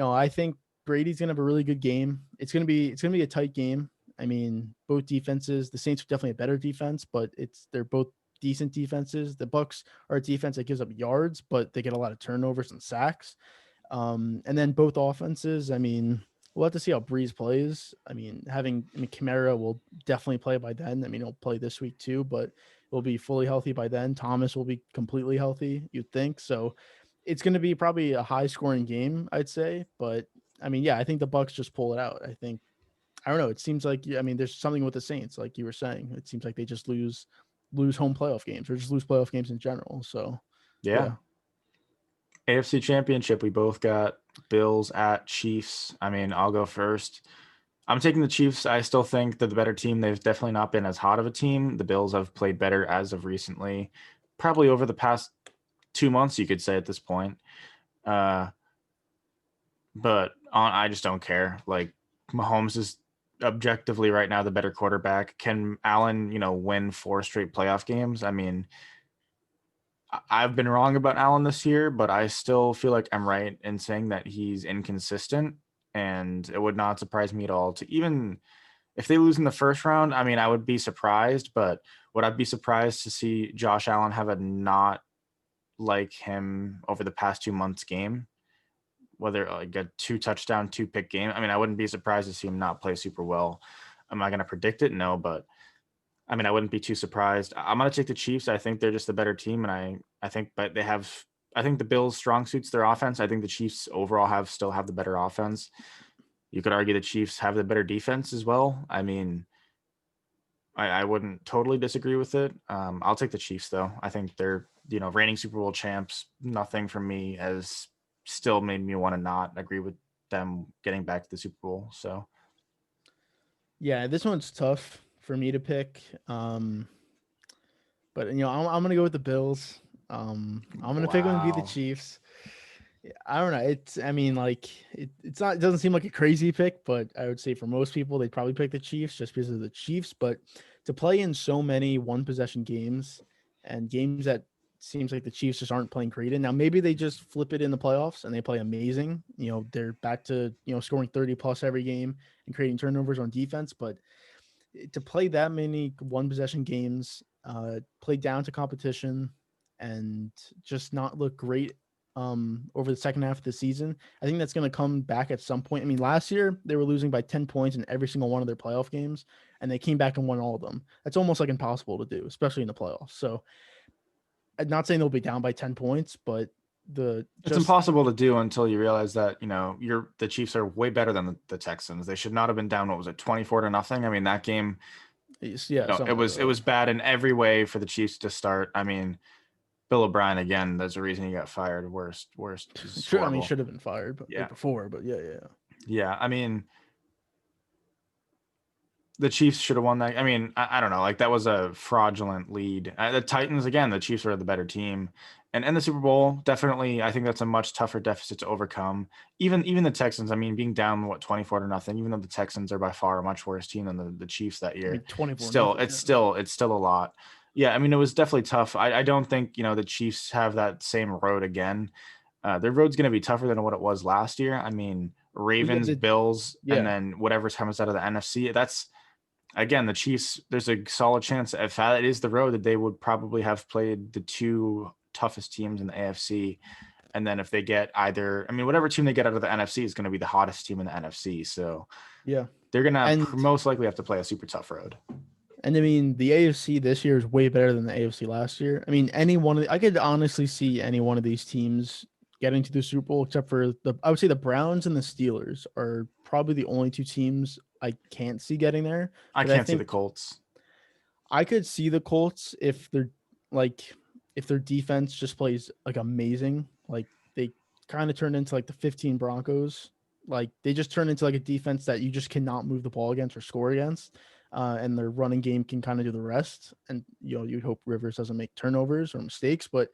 I think Brady's gonna have a really good game. It's gonna be a tight game. I mean, both defenses. The Saints are definitely a better defense, but they're both decent defenses. The Bucs are a defense that gives up yards, but they get a lot of turnovers and sacks. And then both offenses. I mean, we'll have to see how Breeze plays. I mean, Kamara will definitely play by then. I mean, he'll play this week too, but he'll be fully healthy by then. Thomas will be completely healthy, you'd think. So it's going to be probably a high scoring game, I'd say. But I mean, yeah, I think the Bucs just pull it out. I don't know. It seems like, I mean, there's something with the Saints, like you were saying. It seems like they just lose home playoff games or just lose playoff games in general. So Yeah. AFC Championship, we both got Bills at Chiefs. I mean, I'll go first. I'm taking the Chiefs. I still think they're the better team. They've definitely not been as hot of a team. The Bills have played better as of recently, probably over the past 2 months, you could say at this point. But I just don't care. Like, Mahomes is objectively right now the better quarterback. Can Allen, win 4 straight playoff games? I mean, I've been wrong about Allen this year, but I still feel like I'm right in saying that he's inconsistent, and it would not surprise me at all to even if they lose in the first round. I mean, I would be surprised, but would I be surprised to see Josh Allen have a not like him over the past 2 months game, whether like a 2 touchdown, 2 pick game? I mean, I wouldn't be surprised to see him not play super well. Am I going to predict it? No, but I mean, I wouldn't be too surprised. I'm going to take the Chiefs. I think they're just the better team. And I think the Bills' strong suits their offense. I think the Chiefs overall still have the better offense. You could argue the Chiefs have the better defense as well. I mean, I wouldn't totally disagree with it. I'll take the Chiefs though. I think they're, reigning Super Bowl champs. Nothing from me has still made me want to not agree with them getting back to the Super Bowl. So yeah, this one's tough for me to pick. But I'm gonna go with the Bills. I'm gonna pick them to be the Wow. Chiefs. I don't know. It doesn't seem like a crazy pick, but I would say for most people they'd probably pick the Chiefs just because of the Chiefs. But to play in so many one possession games and games that seems like the Chiefs just aren't playing great in. Now maybe they just flip it in the playoffs and they play amazing. They're back to scoring 30 plus every game and creating turnovers on defense, but to play that many one possession games, play down to competition, and just not look great over the second half of the season, I think that's going to come back at some point. I mean, last year they were losing by 10 points in every single one of their playoff games, and they came back and won all of them. That's almost like impossible to do, especially in the playoffs. So I'm not saying they'll be down by 10 points, but it's impossible to do until you realize that the Chiefs are way better than the Texans. They should not have been down. What was it, 24-0? I mean, that game, it was bad in every way for the Chiefs to start. I mean, Bill O'Brien again. There's a reason he got fired. Worst. Sure, I mean, should have been fired, but before. But yeah. I mean, the Chiefs should have won that. I mean, I don't know. Like, that was a fraudulent lead. The Titans, again, the Chiefs are the better team. And the Super Bowl, definitely, I think that's a much tougher deficit to overcome. Even the Texans, I mean, being down, 24-0, even though the Texans are by far a much worse team than the Chiefs that year. I mean, it's still a lot. Yeah, I mean, it was definitely tough. I don't think, the Chiefs have that same road again. Their road's going to be tougher than what it was last year. I mean, Ravens, Bills, and then whatever comes out of the NFC. That's, again, the Chiefs, there's a solid chance if that is the road that they would probably have played the 2 toughest teams in the AFC. And then if they get whatever team they get out of the NFC is going to be the hottest team in the NFC. So yeah, they're going to most likely have to play a super tough road. And I mean, the AFC this year is way better than the AFC last year. I mean, I could honestly see any one of these teams getting to the Super Bowl, except for I would say the Browns and the Steelers are probably the only 2 teams I can't see getting there. I can't see the Colts. I could see the Colts if their defense just plays like amazing. Like, they kind of turn into like the 15 Broncos. Like, they just turn into like a defense that you just cannot move the ball against or score against. And their running game can kind of do the rest. And, you'd hope Rivers doesn't make turnovers or mistakes, but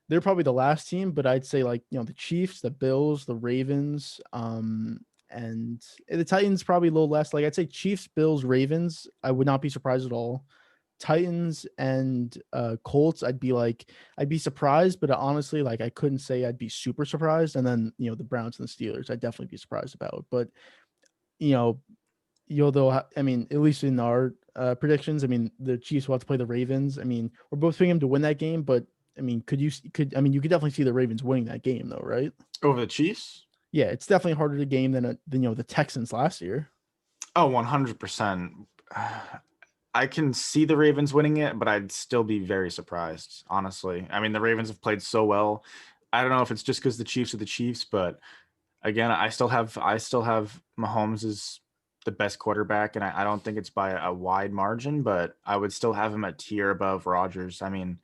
they're probably the last team. But I'd say the Chiefs, the Bills, the Ravens, and and the Titans probably a little less. Like I'd say Chiefs, Bills, Ravens. I would not be surprised at all. Titans and Colts, I'd be surprised, but honestly, like I couldn't say I'd be super surprised. And then the Browns and the Steelers, I'd definitely be surprised about. But you know, I mean, at least in our predictions, I mean, the Chiefs will have to play the Ravens. I mean, we're both picking them to win that game, but I mean, you could definitely see the Ravens winning that game though, right? Over the Chiefs? Yeah, it's definitely a harder game than the Texans last year. Oh, 100%. I can see the Ravens winning it, but I'd still be very surprised, honestly. I mean, the Ravens have played so well. I don't know if it's just because the Chiefs are the Chiefs, but again, I still have Mahomes as the best quarterback, and I don't think it's by a wide margin, but I would still have him a tier above Rodgers. I mean,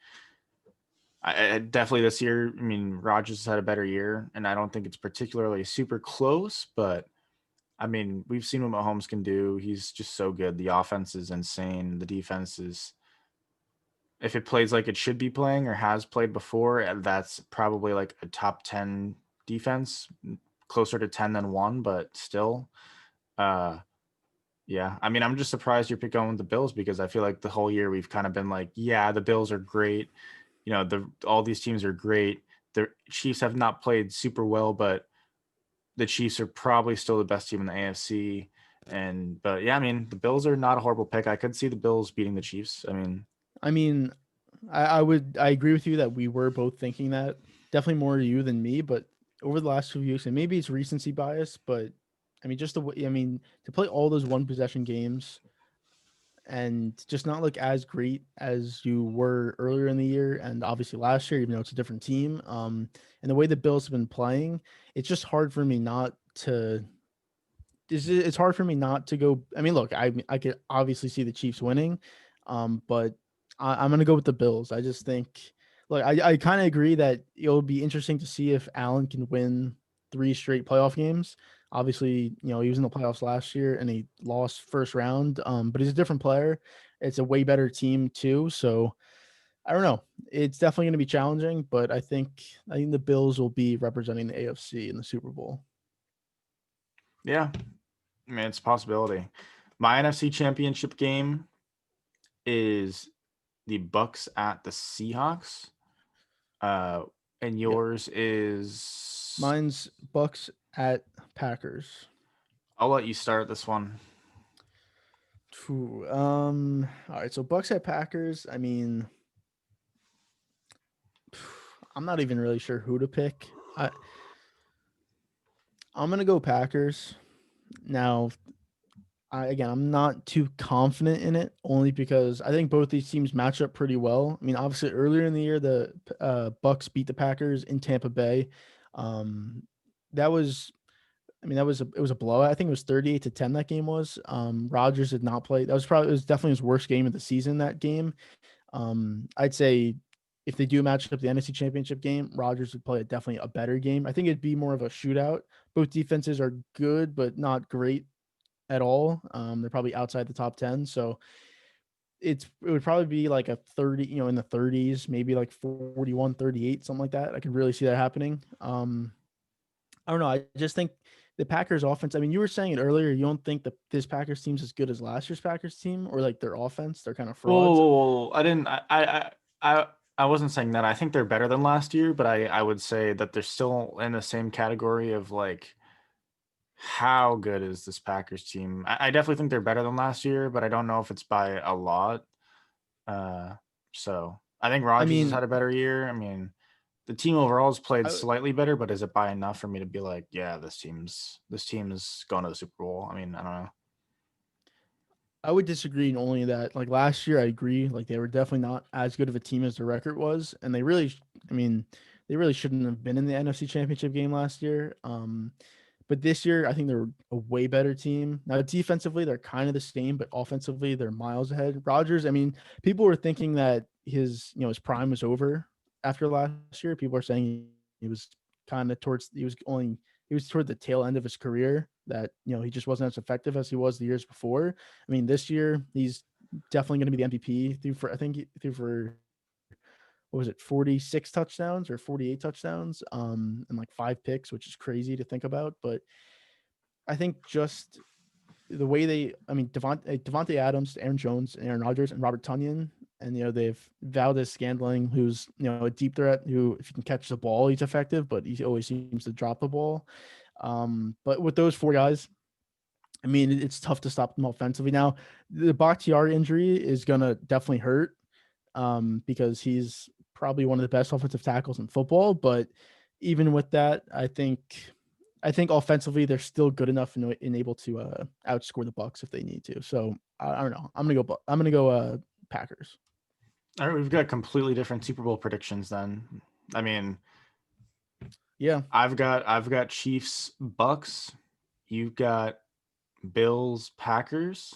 I definitely this year. I mean, Rodgers has had a better year, and I don't think it's particularly super close, but I mean, we've seen what Mahomes can do. He's just so good. The offense is insane. The defense is, if it plays like it should be playing or has played before, that's probably like a top 10 defense, closer to 10 than one, but still. Uh, yeah. I mean, I'm just surprised you're going with the Bills because I feel like the whole year we've kind of been like, yeah, the Bills are great. All these teams are great. The Chiefs have not played super well, but the Chiefs are probably still the best team in the AFC. But yeah, I mean, the Bills are not a horrible pick. I could see the Bills beating the Chiefs. I mean, I agree with you that we were both thinking that. Definitely more you than me, but over the last few years, and maybe it's recency bias, but I mean, just the way, I mean, to play all those one possession games and just not look as great as you were earlier in the year and obviously last year, even though it's a different team. And the way the Bills have been playing, it's just hard for me not to. It's hard for me not to go. I mean, look, I could obviously see the Chiefs winning, but I'm gonna go with the Bills. I just think, look, I kind of agree that it'll be interesting to see if Allen can win 3 straight playoff games. Obviously, he was in the playoffs last year and he lost first round. But he's a different player. It's a way better team too. So I don't know. It's definitely going to be challenging, but I think the Bills will be representing the AFC in the Super Bowl. Yeah, I mean, it's a possibility. My NFC Championship game is the Bucks at the Seahawks. And Yep. yours is. Mine's Bucks at Packers. I'll let you start this one. All right. So Bucks at Packers. I mean, I'm not even really sure who to pick. I'm gonna go Packers. Now, I'm not too confident in it, only because I think both these teams match up pretty well. I mean, obviously earlier in the year, the Bucks beat the Packers in Tampa Bay. That was it was a blowout. I think it was 38-10 that game was. Rodgers did not play. It was definitely his worst game of the season, that game. I'd say if they do match up the NFC Championship game, Rodgers would play definitely a better game. I think it'd be more of a shootout. Both defenses are good, but not great at all. They're probably outside the top 10. So it would probably be like a 30, in the 30s, maybe like 41-38, something like that. I could really see that happening. I don't know. I just think the Packers offense, I mean, you were saying it earlier, you don't think that this Packers team's as good as last year's Packers team, or like their offense, they're kind of frauds. Whoa. I didn't. I wasn't saying that. I think they're better than last year, but I would say that they're still in the same category of like, how good is this Packers team? I definitely think they're better than last year, but I don't know if it's by a lot. So I think I Rodgers has mean, had a better year. I mean, the team overall has played I, slightly better, but is it by enough for me to be like, yeah, this team is going to the Super Bowl? I mean, I don't know. I would disagree in only that, like last year, I agree. Like they were definitely not as good of a team as the record was, and I mean, they really shouldn't have been in the NFC Championship game last year. But this year, I think they're a way better team. Now, defensively, they're kind of the same, but offensively, they're miles ahead. Rodgers, I mean, people were thinking that his prime was over after last year. People are saying he was he was toward the tail end of his career, that he just wasn't as effective as he was the years before. I mean, this year he's definitely going to be the MVP. Threw for what was it, 46 touchdowns or 48 touchdowns, and like 5 picks, which is crazy to think about. But I think just the way Devontae Adams, Aaron Jones, Aaron Rodgers, and Robert Tunyon, and they've Valdez-Scantling, who's a deep threat who, if you can catch the ball, he's effective, but he always seems to drop the ball. But with those four guys, I mean, it's tough to stop them offensively. Now, the Bakhtiari injury is gonna definitely hurt, because he's probably one of the best offensive tackles in football. But even with that, I think offensively they're still good enough and able to outscore the Bucks if they need to. So I don't know. I'm gonna go Packers. All right, we've got completely different Super Bowl predictions then. I mean, Yeah. I've got Chiefs Bucks. You've got Bills Packers.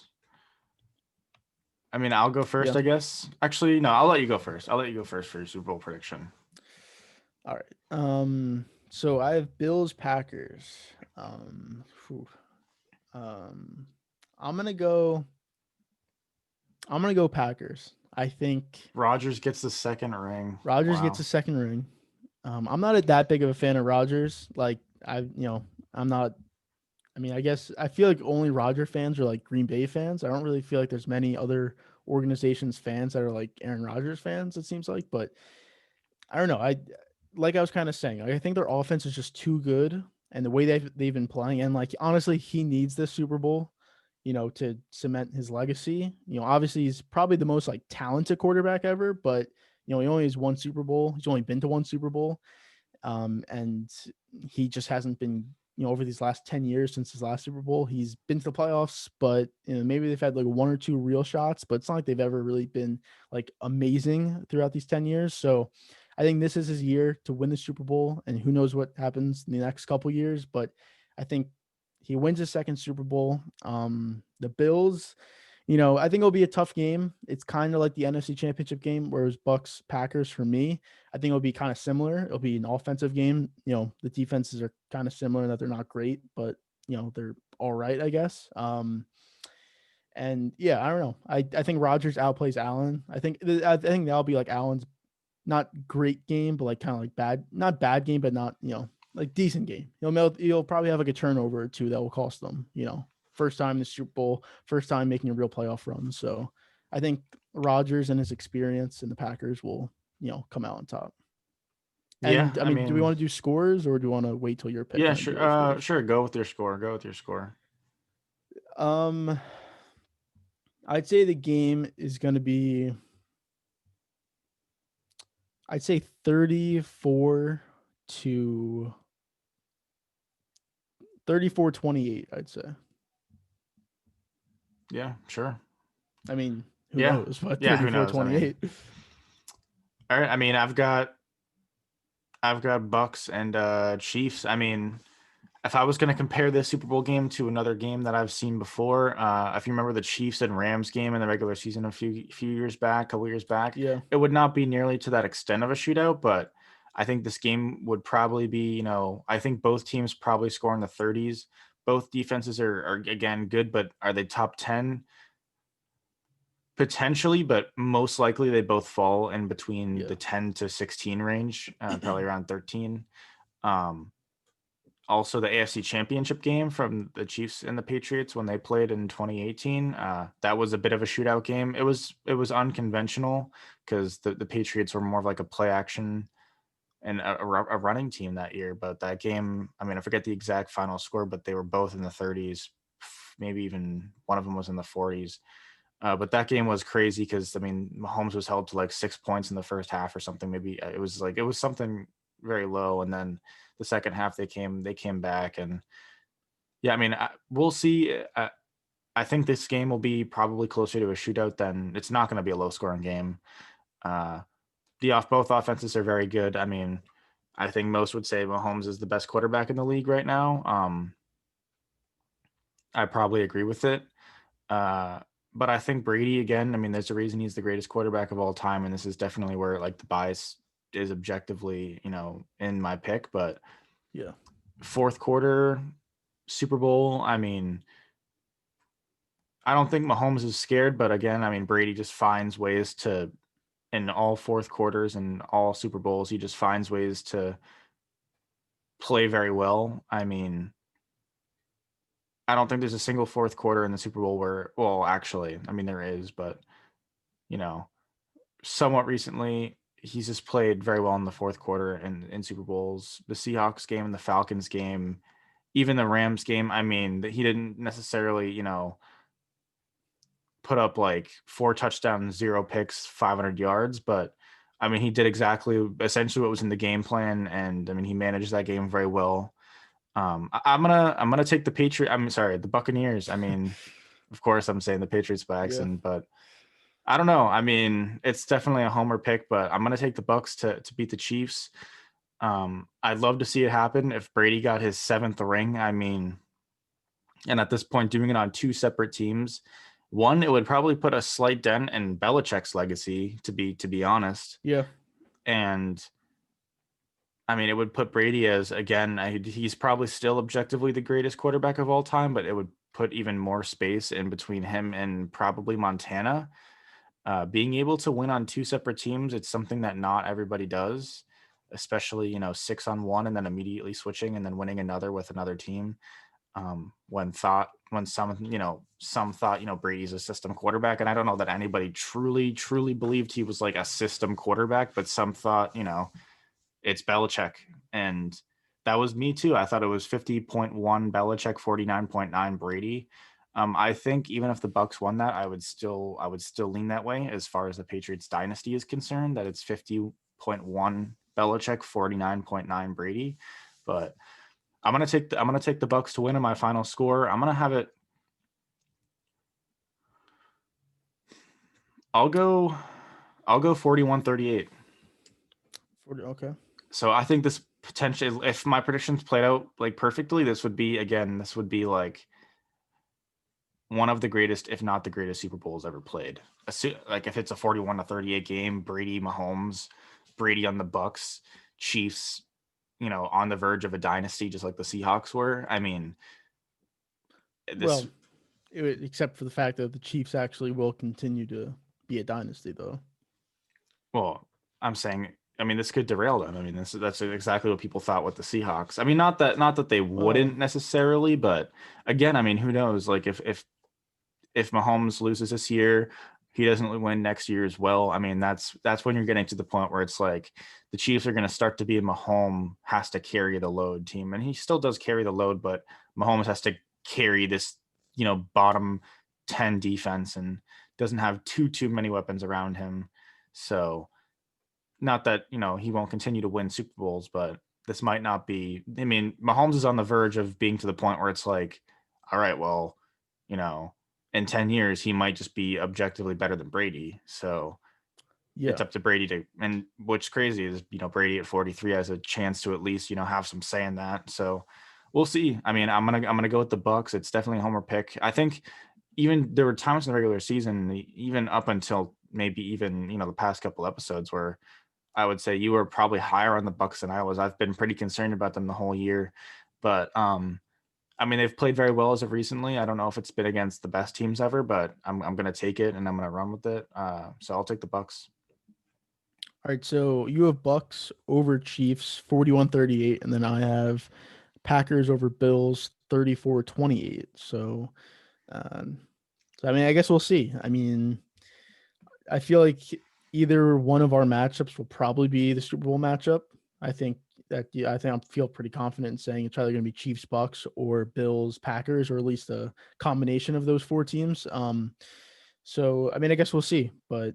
I mean, I'll go first, Yeah. I guess. Actually, no, I'll let you go first. I'll let you go first for your Super Bowl prediction. All right. So I have Bills Packers. Whew. I'm gonna go. Packers. I think Rodgers gets the second ring. Rodgers gets Wow. a second ring. I'm not that big of a fan of Rodgers. Like I'm not. I mean, I guess I feel like only Roger fans are like Green Bay fans. I don't really feel like there's many other organizations fans that are like Aaron Rodgers fans. It seems like, but I don't know. I was kind of saying, like, I think their offense is just too good, and the way they've been playing, and like honestly, he needs this Super Bowl, to cement his legacy. Obviously he's probably the most like talented quarterback ever, but he only has one Super Bowl. He's only been to one Super Bowl, and he just hasn't been. Over these last 10 years since his last Super Bowl, he's been to the playoffs, but maybe they've had like one or two real shots, but it's not like they've ever really been like amazing throughout these 10 years. So I think this is his year to win the Super Bowl, and who knows what happens in the next couple years. But I think he wins his second Super Bowl. The Bills, I think it'll be a tough game. It's kind of like the NFC Championship game, where it was Bucks Packers for me. I think it'll be kind of similar. It'll be an offensive game. The defenses are kind of similar in that they're not great, but they're all right, I guess. And yeah, I don't know. I think Rodgers outplays Allen. I think that'll be like Allen's not great game, but like kind of like not bad game, but not, like decent game. You'll probably have like a turnover or two that will cost them, first time in the Super Bowl, first time making a real playoff run. So I think Rodgers and his experience in the Packers will, come out on top. Yeah, And I I mean, do we mean, want to do scores, or do you want to wait till your pick yeah, and then do ours sure. first? Sure. Go with your score. Go with your score. Um, I'd say the game is going to be, I'd say 34 to 34-28, I'd say. Yeah, sure. I mean, who Yeah. knows? But Yeah, who thirty-four knows? I mean, twenty-eight. all right. I mean, I've got Bucks and Chiefs. I mean, if I was going to compare this Super Bowl game to another game that I've seen before, if you remember the Chiefs and Rams game in the regular season a couple years back, Yeah. it would not be nearly to that extent of a shootout, but I think this game would probably be, I think both teams probably score in the 30s. Both defenses are again good, but are they top 10? Potentially, but most likely they both fall in between Yeah. the 10 to 16 range, probably around 13. Um, Also, the AFC Championship game from the Chiefs and the Patriots when they played in 2018, that was a bit of a shootout game. It was unconventional because the Patriots were more of like a play action and a running team that year. But that game, I mean, I forget the exact final score, but they were both in the 30s, maybe even one of them was in the 40s. But that game was crazy because I mean, Mahomes was held to like 6 points in the first half or something. Maybe it was something very low, and then the second half they came back, and yeah, I mean, we'll see. I think this game will be probably closer to a shootout than it's not going to be a low scoring game. Uh, both offenses are very good. I mean, I think most would say Mahomes is the best quarterback in the league right now. I probably agree with it. Uh, but I think Brady again. I mean, there's a reason he's the greatest quarterback of all time, and this is definitely where like the bias is objectively, in my pick. But Yeah. fourth quarter Super Bowl, I mean, I don't think Mahomes is scared, but again, I mean, Brady just finds ways to in all fourth quarters and all Super Bowls, he just finds ways to play very well. I mean, I don't think there's a single fourth quarter in the Super Bowl where, well, actually, I mean, there is, but, you know, somewhat recently, he's just played very well in the fourth quarter in Super Bowls. The Seahawks game and the Falcons game, even the Rams game. I mean, he didn't necessarily, put up like 4 touchdowns, 0 picks, 500 yards, but I mean, he did essentially what was in the game plan, and I mean, he managed that game very well. I'm gonna take the Buccaneers. I mean, of course, I'm saying the Patriots by Yeah. accident, but I don't know. I mean, it's definitely a homer pick, but I'm gonna take the Bucks to beat the Chiefs. I'd love to see it happen if Brady got his 7th ring. I mean, and at this point, doing it on 2 separate teams, one, it would probably put a slight dent in Belichick's legacy, to be honest. Yeah. And I mean, it would put Brady as, again, he's probably still objectively the greatest quarterback of all time, but it would put even more space in between him and probably Montana. Being able to win on 2 separate teams, it's something that not everybody does, especially, 6-on-1 and then immediately switching and then winning another with another team. When some thought, Brady's a system quarterback. And I don't know that anybody truly believed he was like a system quarterback, but some thought, it's Belichick. And that was me too. I thought it was 50.1 Belichick, 49.9 Brady. I think even if the Bucks won that, I would still lean that way as far as the Patriots dynasty is concerned, that it's 50.1 Belichick, 49.9 Brady. But I'm gonna take the Bucks to win in my final score. I'm gonna have it. I'll go 41-38. Okay. So I think this potentially, if my predictions played out like perfectly, this would be like one of the greatest, if not the greatest, Super Bowls ever played. Like if it's a 41-38 game, Brady, Mahomes, Brady on the Bucks, Chiefs, on the verge of a dynasty, just like the Seahawks were. I mean, this. Well, except for the fact that the Chiefs actually will continue to be a dynasty, though. Well, I'm saying, I mean, this could derail them. I mean, that's exactly what people thought with the Seahawks. I mean, not that they wouldn't necessarily, but again, I mean, who knows? Like if Mahomes loses this year, he doesn't win next year as well. I mean, that's when you're getting to the point where it's like the Chiefs are going to start to be a Mahomes has to carry the load team, and he still does carry the load, but Mahomes has to carry this, bottom 10 defense and doesn't have too many weapons around him. So not that, he won't continue to win Super Bowls, but this might not be. I mean, Mahomes is on the verge of being to the point where it's like, all right, well, in 10 years, he might just be objectively better than Brady. So Yeah. it's up to Brady and what's crazy is, Brady at 43 has a chance to at least, have some say in that. So we'll see. I mean, I'm going to go with the Bucks. It's definitely a homer pick. I think even there were times in the regular season, even up until maybe even, the past couple episodes where I would say you were probably higher on the Bucks than I was. I've been pretty concerned about them the whole year, but I mean, they've played very well as of recently. I don't know if it's been against the best teams ever, but I'm going to take it and I'm going to run with it. So I'll take the Bucks. All right, so you have Bucks over Chiefs 41-38, and then I have Packers over Bills 34-28. So I mean, I guess we'll see. I mean, I feel like either one of our matchups will probably be the Super Bowl matchup. I think I feel pretty confident in saying it's either going to be Chiefs Bucks or Bills Packers, or at least a combination of those 4 teams. So I mean, I guess we'll see, but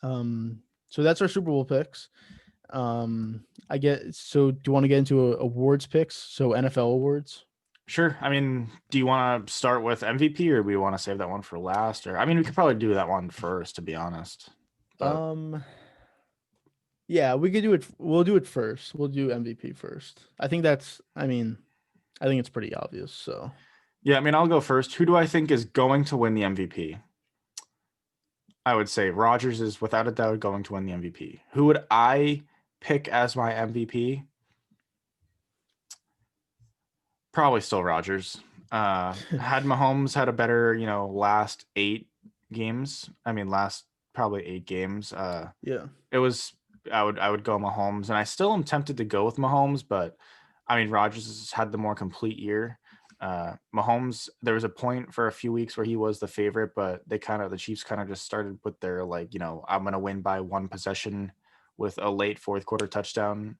so that's our Super Bowl picks. I get. So do you want to get into awards picks? So NFL awards. Sure. I mean, do you want to start with MVP or do we want to save that one for last? Or I mean, we could probably do that one first, to be honest. But... Yeah, we could do it. We'll do it first. We'll do MVP first. I think it's pretty obvious. So yeah, I mean, I'll go first. Who do I think is going to win the MVP? I would say Rodgers is without a doubt going to win the MVP. Who would I pick as my MVP? Probably still Rodgers. Had Mahomes had a better, last 8 games. I mean, last probably 8 games. yeah, it was. I would go Mahomes, and I still am tempted to go with Mahomes, but I mean, Rodgers has had the more complete year. Mahomes, there was a point for a few weeks where he was the favorite, but the Chiefs kind of just started with their I'm going to win by one possession with a late fourth quarter touchdown.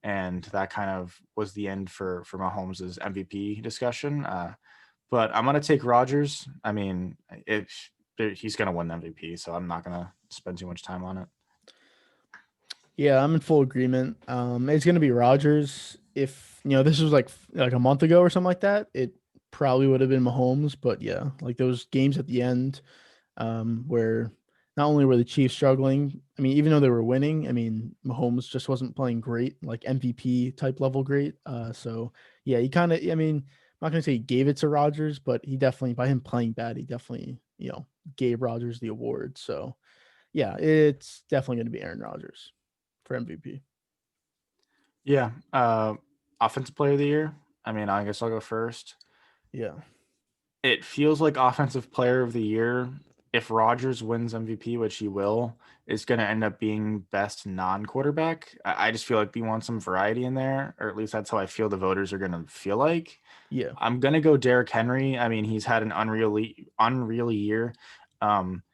And that kind of was the end for Mahomes' MVP discussion. But I'm going to take Rodgers. I mean, he's going to win the MVP, so I'm not going to spend too much time on it. Yeah, I'm in full agreement. It's gonna be Rodgers. If this was like a month ago or something like that, it probably would have been Mahomes. But yeah, like those games at the end, where not only were the Chiefs struggling, I mean, even though they were winning, I mean, Mahomes just wasn't playing great, like MVP type level great. So yeah, he kind of, I mean, I'm not gonna say he gave it to Rodgers, but he definitely, by him playing bad, he definitely, gave Rodgers the award. So yeah, it's definitely gonna be Aaron Rodgers for MVP. Yeah. Offensive player of the year. I mean, I guess I'll go first. Yeah. It feels like offensive player of the year, if Rodgers wins MVP, which he will, is going to end up being best non-quarterback. I just feel like we want some variety in there, or at least that's how I feel the voters are going to feel like. Yeah. I'm going to go Derrick Henry. I mean, he's had an unreal year.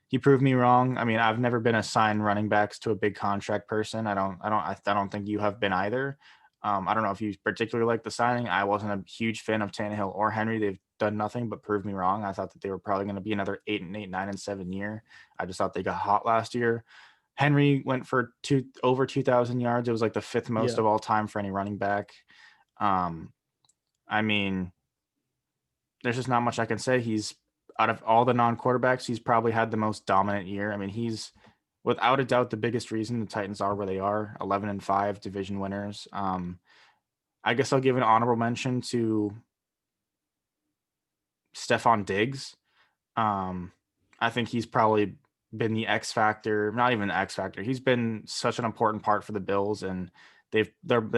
He proved me wrong. I mean, I've never been assigned running backs to a big contract person. I don't think you have been either. I don't know if you particularly like the signing. I wasn't a huge fan of Tannehill or Henry. They've done nothing but prove me wrong. I thought that they were probably going to be another 8-8, 9-7 year. I just thought they got hot last year. Henry went for over 2,000 yards. It was like the fifth most Yeah. of all time for any running back. I mean, there's just not much I can say. He's out of all the non-quarterbacks, he's probably had the most dominant year. I mean, he's without a doubt the biggest reason the Titans are where they are, 11-5 division winners. I guess I'll give an honorable mention to Stephon Diggs. I think he's probably been the X factor, not even the X factor. He's been such an important part for the Bills, and they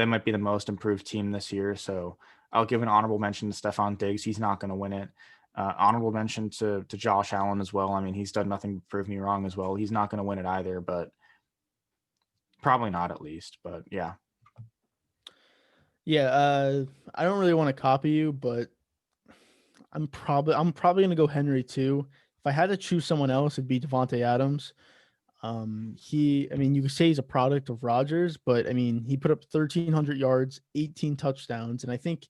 might be the most improved team this year. So I'll give an honorable mention to Stephon Diggs. He's not going to win it. Honorable mention to Josh Allen as well. I mean, he's done nothing to prove me wrong as well. He's not going to win it either, but probably not at least. But yeah. Yeah. I don't really want to copy you, but I'm probably gonna go Henry too. If I had to choose someone else, it'd be Devonte Adams. I mean, you could say he's a product of Rodgers, but I mean, he put up 1,300 yards, 18 touchdowns, and I think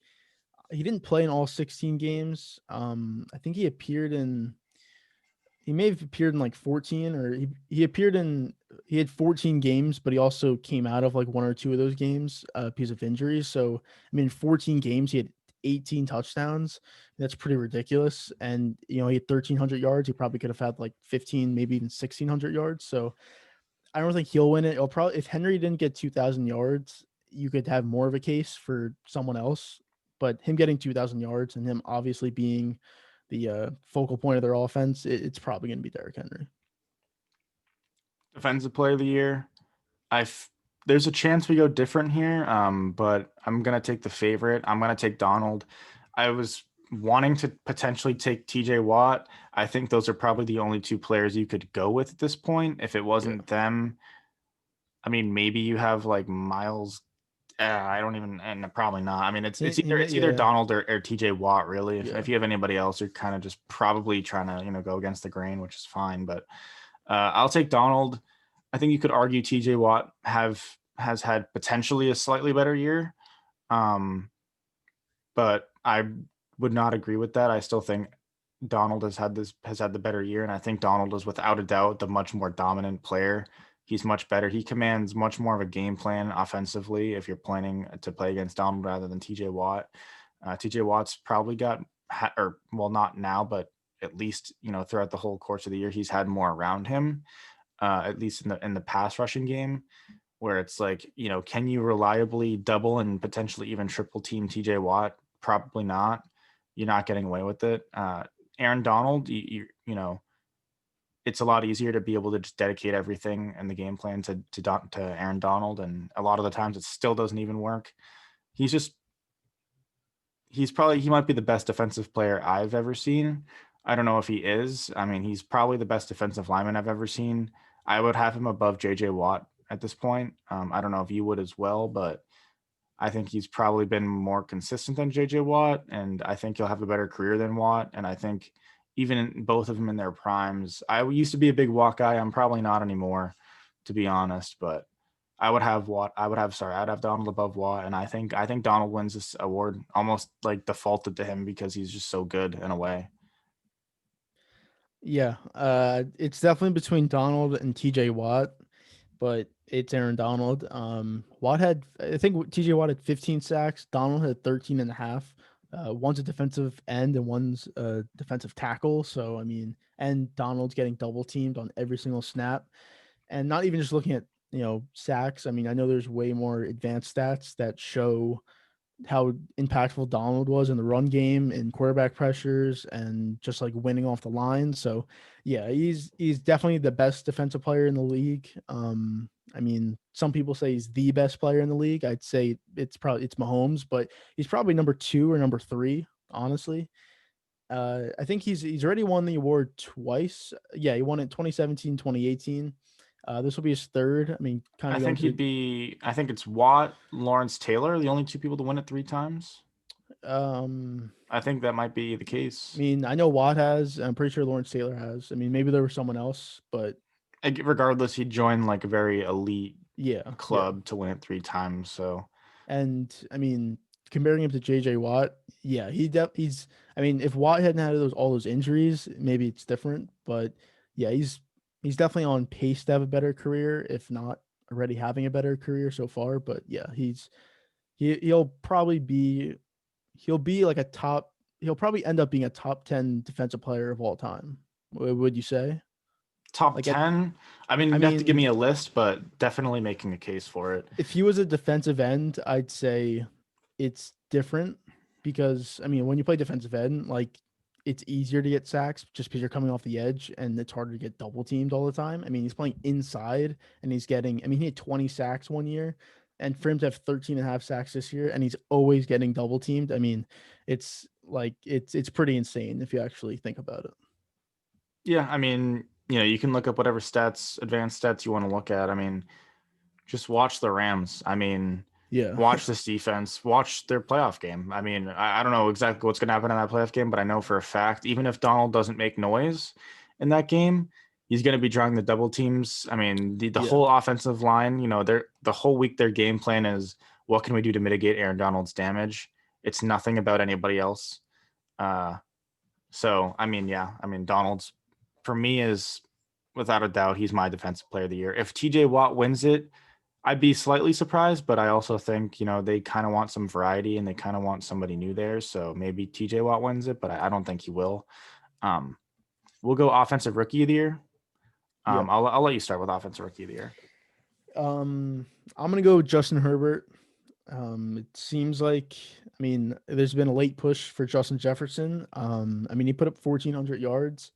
he didn't play in all 16 games. I think he may have appeared in like 14, or he had 14 games, but he also came out of like one or two of those games because of injuries. So I mean, 14 games, he had 18 touchdowns. That's pretty ridiculous. And he had 1,300 yards. He probably could have had like 15, maybe even 1,600 yards. So I don't think he'll win it. It'll probably, if Henry didn't get 2,000 yards, you could have more of a case for someone else. But him getting 2,000 yards and him obviously being the focal point of their offense, it's probably going to be Derrick Henry. Defensive player of the year. There's a chance we go different here, but I'm gonna take the favorite. I'm gonna take Donald. I was wanting to potentially take TJ Watt. I think those are probably the only two players you could go with at this point. If it wasn't them, I mean, maybe you have like Miles. I don't even, and probably not. I mean, it's either Donald or TJ Watt, really. If you have anybody else, you're kind of just probably trying to go against the grain, which is fine. But I'll take Donald. I think you could argue TJ Watt has had potentially a slightly better year, but I would not agree with that. I still think Donald has had the better year, and I think Donald is without a doubt the much more dominant player. He's much better. He commands much more of a game plan offensively if you're planning to play against Donald rather than TJ Watt. TJ Watt's probably got, or well, not now, but at least throughout the whole course of the year, he's had more around him. At least in the pass rushing game, where it's like, can you reliably double and potentially even triple team TJ Watt? Probably not. You're not getting away with it. Aaron Donald, it's a lot easier to be able to just dedicate everything in the game plan to Aaron Donald, and a lot of the times it still doesn't even work. He might be the best defensive player I've ever seen. I don't know if he is. I mean, he's probably the best defensive lineman I've ever seen. I would have him above JJ Watt at this point. I don't know if you would as well, but I think he's probably been more consistent than JJ Watt, and I think he'll have a better career than Watt. And I think even both of them in their primes, I used to be a big Watt guy. I'm probably not anymore, to be honest. But I would have Watt. I'd have Donald above Watt, and I think Donald wins this award almost like defaulted to him because he's just so good in a way. Yeah, it's definitely between Donald and TJ Watt, but it's Aaron Donald. I think TJ Watt had 15 sacks. Donald had 13 and a half. One's a defensive end and one's a defensive tackle. So, I mean, and Donald's getting double teamed on every single snap. And not even just looking at, sacks. I mean, I know there's way more advanced stats that show how impactful Donald was in the run game and quarterback pressures and just like winning off the line. So yeah, he's definitely the best defensive player in the league. I mean, some people say he's the best player in the league. I'd say it's Mahomes, but he's probably number 2 or number 3, honestly. I think he's already won the award twice. Yeah, he won it 2017, 2018. This will be his third. I mean, kind I of going think to I think it's Watt, Lawrence Taylor, the only two people to win it 3 times. um I think that might be the I case. mean, I know Watt has. I'm pretty sure Lawrence Taylor has. I mean, maybe there was someone else, but Regardless, he joined like a very elite yeah, yeah. club to win it 3 times. So And I mean, comparing him to JJ Watt, yeah, he's. I mean, if Watt hadn't had all those injuries, maybe it's different. But yeah, he's definitely on pace to have a better career, if not already having a better career so far. But yeah, he'll probably be he'll be like a top. He'll probably end up being a top 10 defensive player of all time. Would you say? top Like 10. I mean, I you'd have to give mean, me a list, but definitely making a case for it. if he was a defensive end, I'd say it's different because I mean, when you play defensive end, like it's easier to get sacks just because you're coming off the edge and it's harder to get double teamed all the time. I mean, he's playing inside and he's getting, I mean, he had 20 sacks one year and for him to have 13 and a half sacks this year and he's always getting double teamed. I mean, it's pretty insane if you actually think about it. Yeah, I mean, you can look up whatever advanced stats you want to look at. I mean, just watch the Rams. I mean, Yeah. watch this defense, watch their playoff game. I mean, I don't know exactly what's going to happen in that playoff game, but I know for a fact, even if Donald doesn't make noise in that game, he's going to be drawing the double teams. I mean, the Yeah. whole offensive line, the whole week their game plan is what can we do to mitigate Aaron Donald's damage? It's nothing about anybody else. Uh, so, I mean, yeah, I mean, Donald's for me is without a doubt, he's my defensive player of the year. If TJ Watt wins it, I'd be slightly surprised, but I also think, they kind of want some variety and they kind of want somebody new there. So maybe TJ Watt wins it, but I don't think he will. Um, we'll go offensive rookie of the year. Yep. I'll let you start with offensive rookie of the year. I'm gonna go with Justin Herbert. It seems like, I mean, there's been a late push for Justin Jefferson. I mean, he put up 1,400 yards,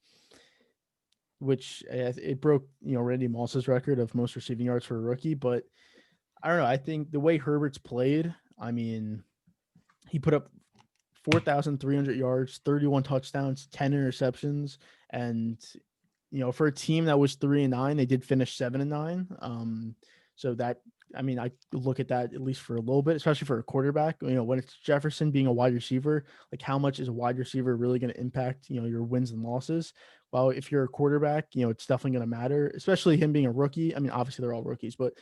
which it broke, Randy Moss's record of most receiving yards for a rookie. But I don't know. I think the way Herbert's played, I mean, he put up 4,300 yards, 31 touchdowns, 10 interceptions, and for a team that was 3-9, they did finish 7-9. So that, I mean, I look at that at least for a little bit, especially for a quarterback. When it's Jefferson being a wide receiver, like how much is a wide receiver really going to impact your wins and losses? Well, if you're a quarterback, it's definitely going to matter, especially him being a rookie. I mean, obviously they're all rookies, but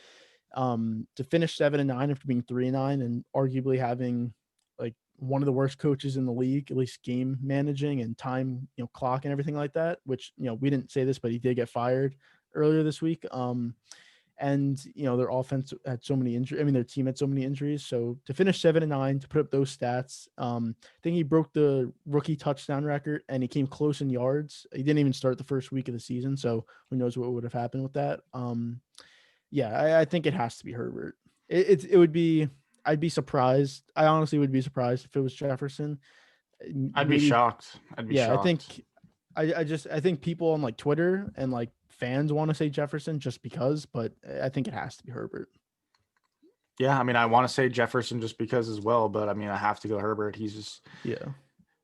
to finish 7-9 after being 3-9 and arguably having like one of the worst coaches in the league, at least game managing and time, clock and everything like that, which, we didn't say this, but he did get fired earlier this week. And their offense had so many injuries. I mean, their team had so many injuries. So to finish 7-9, to put up those stats, I think he broke the rookie touchdown record and he came close in yards. He didn't even start the first week of the season, so who knows what would have happened with that. Yeah, I think it has to be Herbert. It would be. I'd be surprised. I honestly would be surprised if it was Jefferson. I'd be Maybe. shocked. I'd be Yeah, I shocked. think. I think people on like Twitter and like fans want to say Jefferson just because, but I think it has to be Herbert. Yeah, I mean, I want to say Jefferson just because as well, but I mean, I have to go Herbert. Yeah.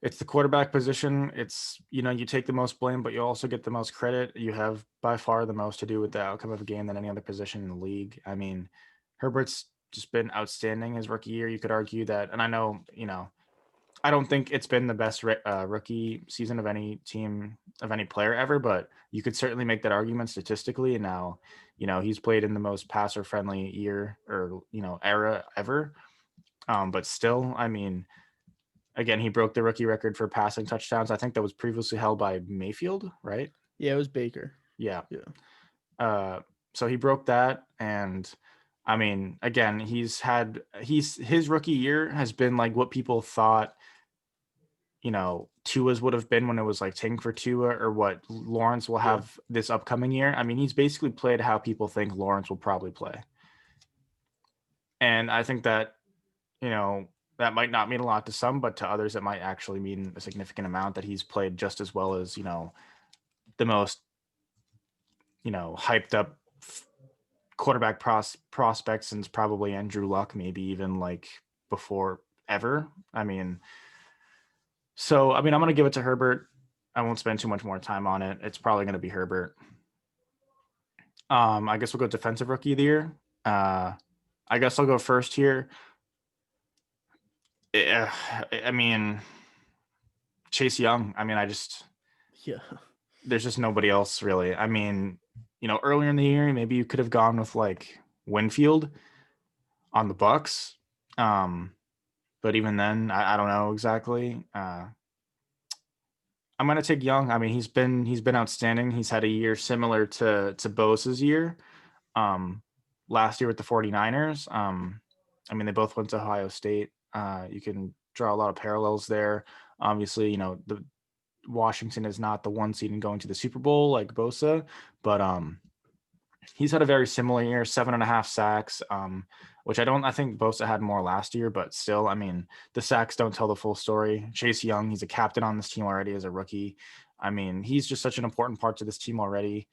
It's the quarterback position. It's, you take the most blame, but you also get the most credit. You have by far the most to do with the outcome of a game than any other position in the league. I mean, Herbert's just been outstanding his rookie year. You could argue that, and I know, I don't think it's been the best rookie season of any team, of any player ever, but you could certainly make that argument statistically. And now, he's played in the most passer friendly year or, era ever. But still, I mean, again, he broke the rookie record for passing touchdowns. I think that was previously held by Mayfield, right? Yeah, it was Baker. Yeah. Yeah. So he broke that. And I mean, again, his rookie year has been like what people thought, Tua's would have been when it was like tank for Tua, or what Lawrence will have this upcoming year. I mean, he's basically played how people think Lawrence will probably play. And I think that, that might not mean a lot to some, but to others, it might actually mean a significant amount, that he's played just as well as, the most, hyped up quarterback prospect since probably Andrew Luck, maybe even like before ever. I mean, I'm going to give it to Herbert. I won't spend too much more time on it. It's probably going to be Herbert. I guess we'll go defensive rookie of the year. I guess I'll go first here. I mean, Chase Young. I mean, there's just nobody else really. I mean, earlier in the year, maybe you could have gone with like Winfield on the Bucks. But even then, I don't know exactly. I'm gonna take Young. I mean, he's been outstanding. He's had a year similar to Bosa's year. Last year with the 49ers. I mean, they both went to Ohio State. You can draw a lot of parallels there. Obviously, the Washington is not the one seed in going to the Super Bowl like Bosa, but he's had a very similar year, 7.5 sacks, which I think Bosa had more last year, but still, I mean, the sacks don't tell the full story. Chase Young, he's a captain on this team already as a rookie. I mean, he's just such an important part to this team already.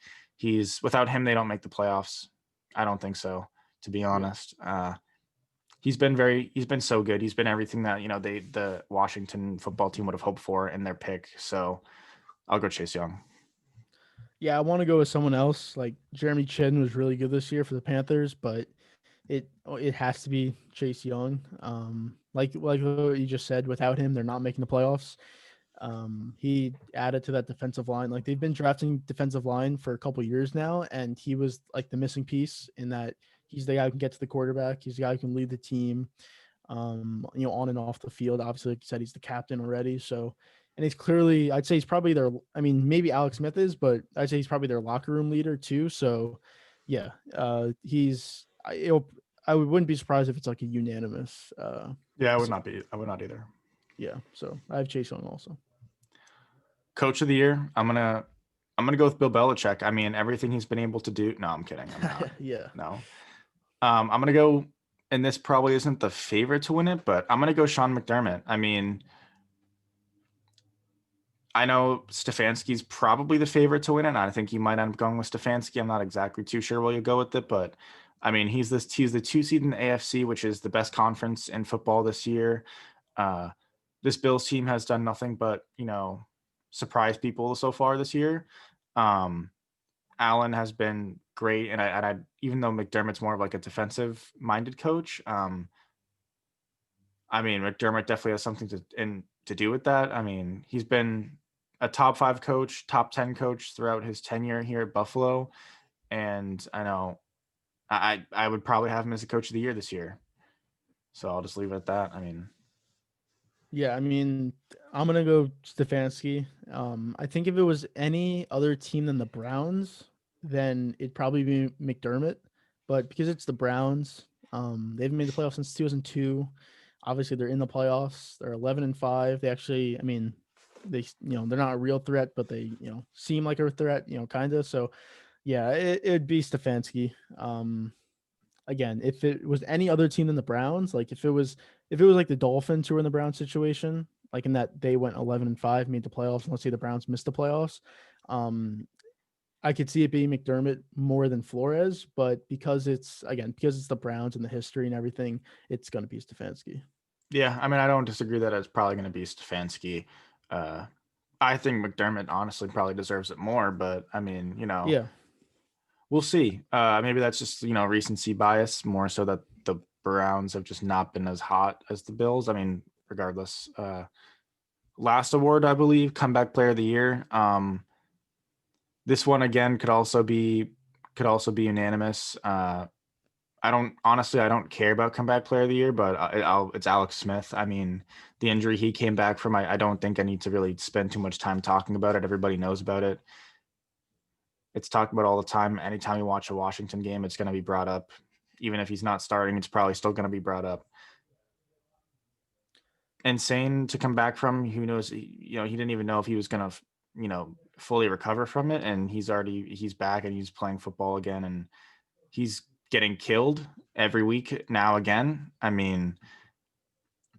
Without him, they don't make the playoffs. I don't think so, to be honest. He's been so good. He's been everything that, the Washington football team would have hoped for in their pick. So I'll go Chase Young. Yeah, I want to go with someone else. Like Jeremy Chin was really good this year for the Panthers, but it has to be Chase Young. Like what you just said, without him, they're not making the playoffs. He added to that defensive line. Like they've been drafting defensive line for a couple years now, and he was like the missing piece in that he's the guy who can get to the quarterback. He's the guy who can lead the team, on and off the field. Obviously, like you said, he's the captain already. So, and he's clearly, I'd say he's probably maybe Alex Smith is, but I'd say he's probably their locker room leader too. So, yeah, I wouldn't be surprised if it's like a unanimous. Yeah, I would not either. Yeah, so I have Chase Young also. Coach of the year, I'm gonna go with Bill Belichick. I mean, everything he's been able to do. No, I'm kidding. I'm not. Yeah. No. I'm gonna go, and this probably isn't the favorite to win it, but I'm gonna go Sean McDermott. I mean, I know Stefanski's probably the favorite to win it. And I think you might end up going with Stefanski. I'm not exactly too sure where you go with it, but I mean, he's the 2 seed in the AFC, which is the best conference in football this year. This Bills team has done nothing but, surprise people so far this year. Allen has been great, and I even though McDermott's more of like a defensive minded coach, I mean, McDermott definitely has something to do with that. I mean, he's been a top 5 coach, top 10 coach throughout his tenure here at Buffalo, and I know I would probably have him as a coach of the year this year. So I'll just leave it at that. I mean, yeah, I mean, I'm gonna go Stefanski. I think if it was any other team than the Browns, then it'd probably be McDermott. But because it's the Browns, they haven't made the playoffs since 2002. Obviously, they're in the playoffs. They're 11-5. They actually, I mean, they're not a real threat, but they, seem like a threat, kind of. So, yeah, it'd be Stefanski. Again, if it was any other team than the Browns, like if it was like the Dolphins who were in the Browns situation, like in that they went 11-5, made the playoffs, and let's say the Browns missed the playoffs, I could see it being McDermott more than Flores, but because it's the Browns and the history and everything, it's going to be Stefanski. Yeah, I mean, I don't disagree that it's probably going to be Stefanski. I think McDermott honestly probably deserves it more, but I mean, yeah, we'll see. Maybe that's just recency bias more so that the Browns have just not been as hot as the Bills. I mean, regardless, last award, I believe, comeback player of the year. This one again could also be unanimous. I don't care about comeback player of the year, but it's Alex Smith. I mean, the injury he came back from, I don't think I need to really spend too much time talking about it. Everybody knows about it. It's talked about all the time. Anytime you watch a Washington game, it's going to be brought up. Even if he's not starting, it's probably still going to be brought up. Insane to come back from. Who knows? He didn't even know if he was going to, fully recover from it. And he's back and he's playing football again. And he's getting killed every week now again. I mean,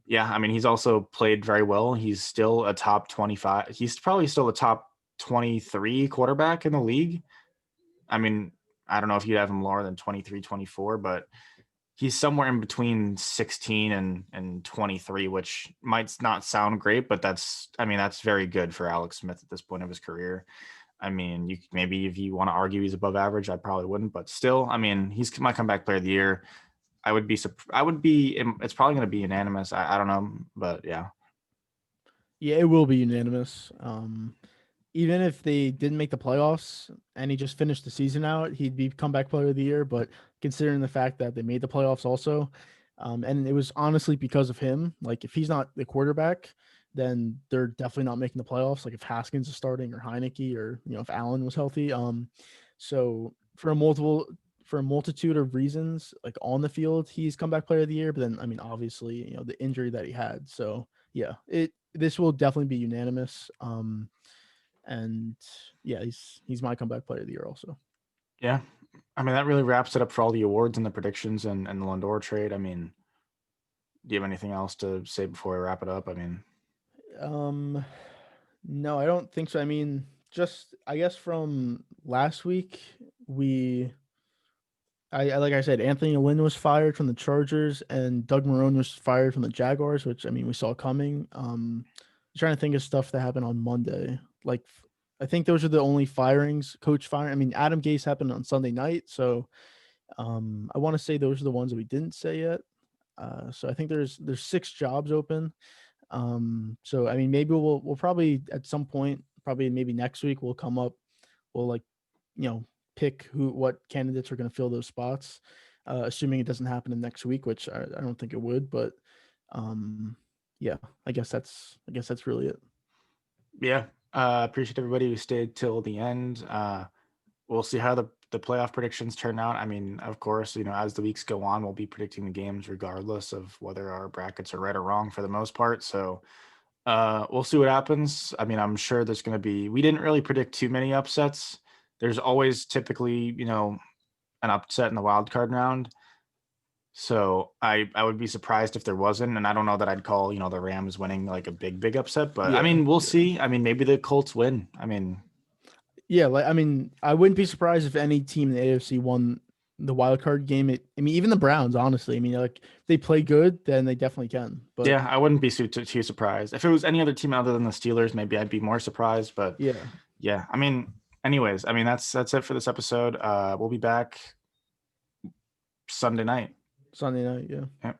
he's also played very well. He's still a top 25. He's probably still a top 23 quarterback in the league. I mean, I don't know if you'd have him lower than 23, 24, but he's somewhere in between 16 and 23, which might not sound great, but that's very good for Alex Smith at this point of his career. I mean, maybe if you want to argue he's above average, I probably wouldn't, but still, I mean, he's my comeback player of the year. It's probably going to be unanimous. I don't know, but yeah. Yeah, it will be unanimous. Even if they didn't make the playoffs and he just finished the season out, he'd be comeback player of the year. But considering the fact that they made the playoffs also, and it was honestly because of him, like if he's not the quarterback, then they're definitely not making the playoffs. Like if Haskins is starting or Heineke or, if Allen was healthy. So for a multitude of reasons, like on the field, he's comeback player of the year. But then, I mean, obviously, the injury that he had. So yeah, this will definitely be unanimous. And yeah, he's my comeback player of the year also. Yeah. I mean, that really wraps it up for all the awards and the predictions and the Lindor trade. I mean, do you have anything else to say before we wrap it up? I mean, no, I don't think so. I mean, just I guess from last week, like I said, Anthony Lynn was fired from the Chargers and Doug Marrone was fired from the Jaguars, which I mean we saw coming. I'm trying to think of stuff that happened on Monday. Like I think those are the only firings, coach firing. I mean, Adam Gase happened on Sunday night, so I want to say those are the ones that we didn't say yet. So I think there's 6 jobs open. So I mean, maybe we'll probably at some point, probably maybe next week, we'll pick what candidates are going to fill those spots, assuming it doesn't happen in next week, which I don't think it would. But yeah, I guess that's really it. Yeah, appreciate everybody who stayed till the end. We'll see how the playoff predictions turn out. I mean, of course, as the weeks go on, we'll be predicting the games regardless of whether our brackets are right or wrong for the most part. So we'll see what happens. I mean, I'm sure there's going to be. We didn't really predict too many upsets. There's always typically, an upset in the wild card round. So I would be surprised if there wasn't. And I don't know that I'd call, the Rams winning like a big upset, but Yeah, I mean, we'll see. I mean, maybe the Colts win. I mean, yeah, I mean, I wouldn't be surprised if any team in the AFC won the wild card game. I mean, even the Browns, honestly. I mean, like if they play good, then they definitely can. But yeah, I wouldn't be too surprised. If it was any other team other than the Steelers, maybe I'd be more surprised. But yeah. I mean, anyways, I mean that's it for this episode. We'll be back Sunday night. Sunday night, yeah.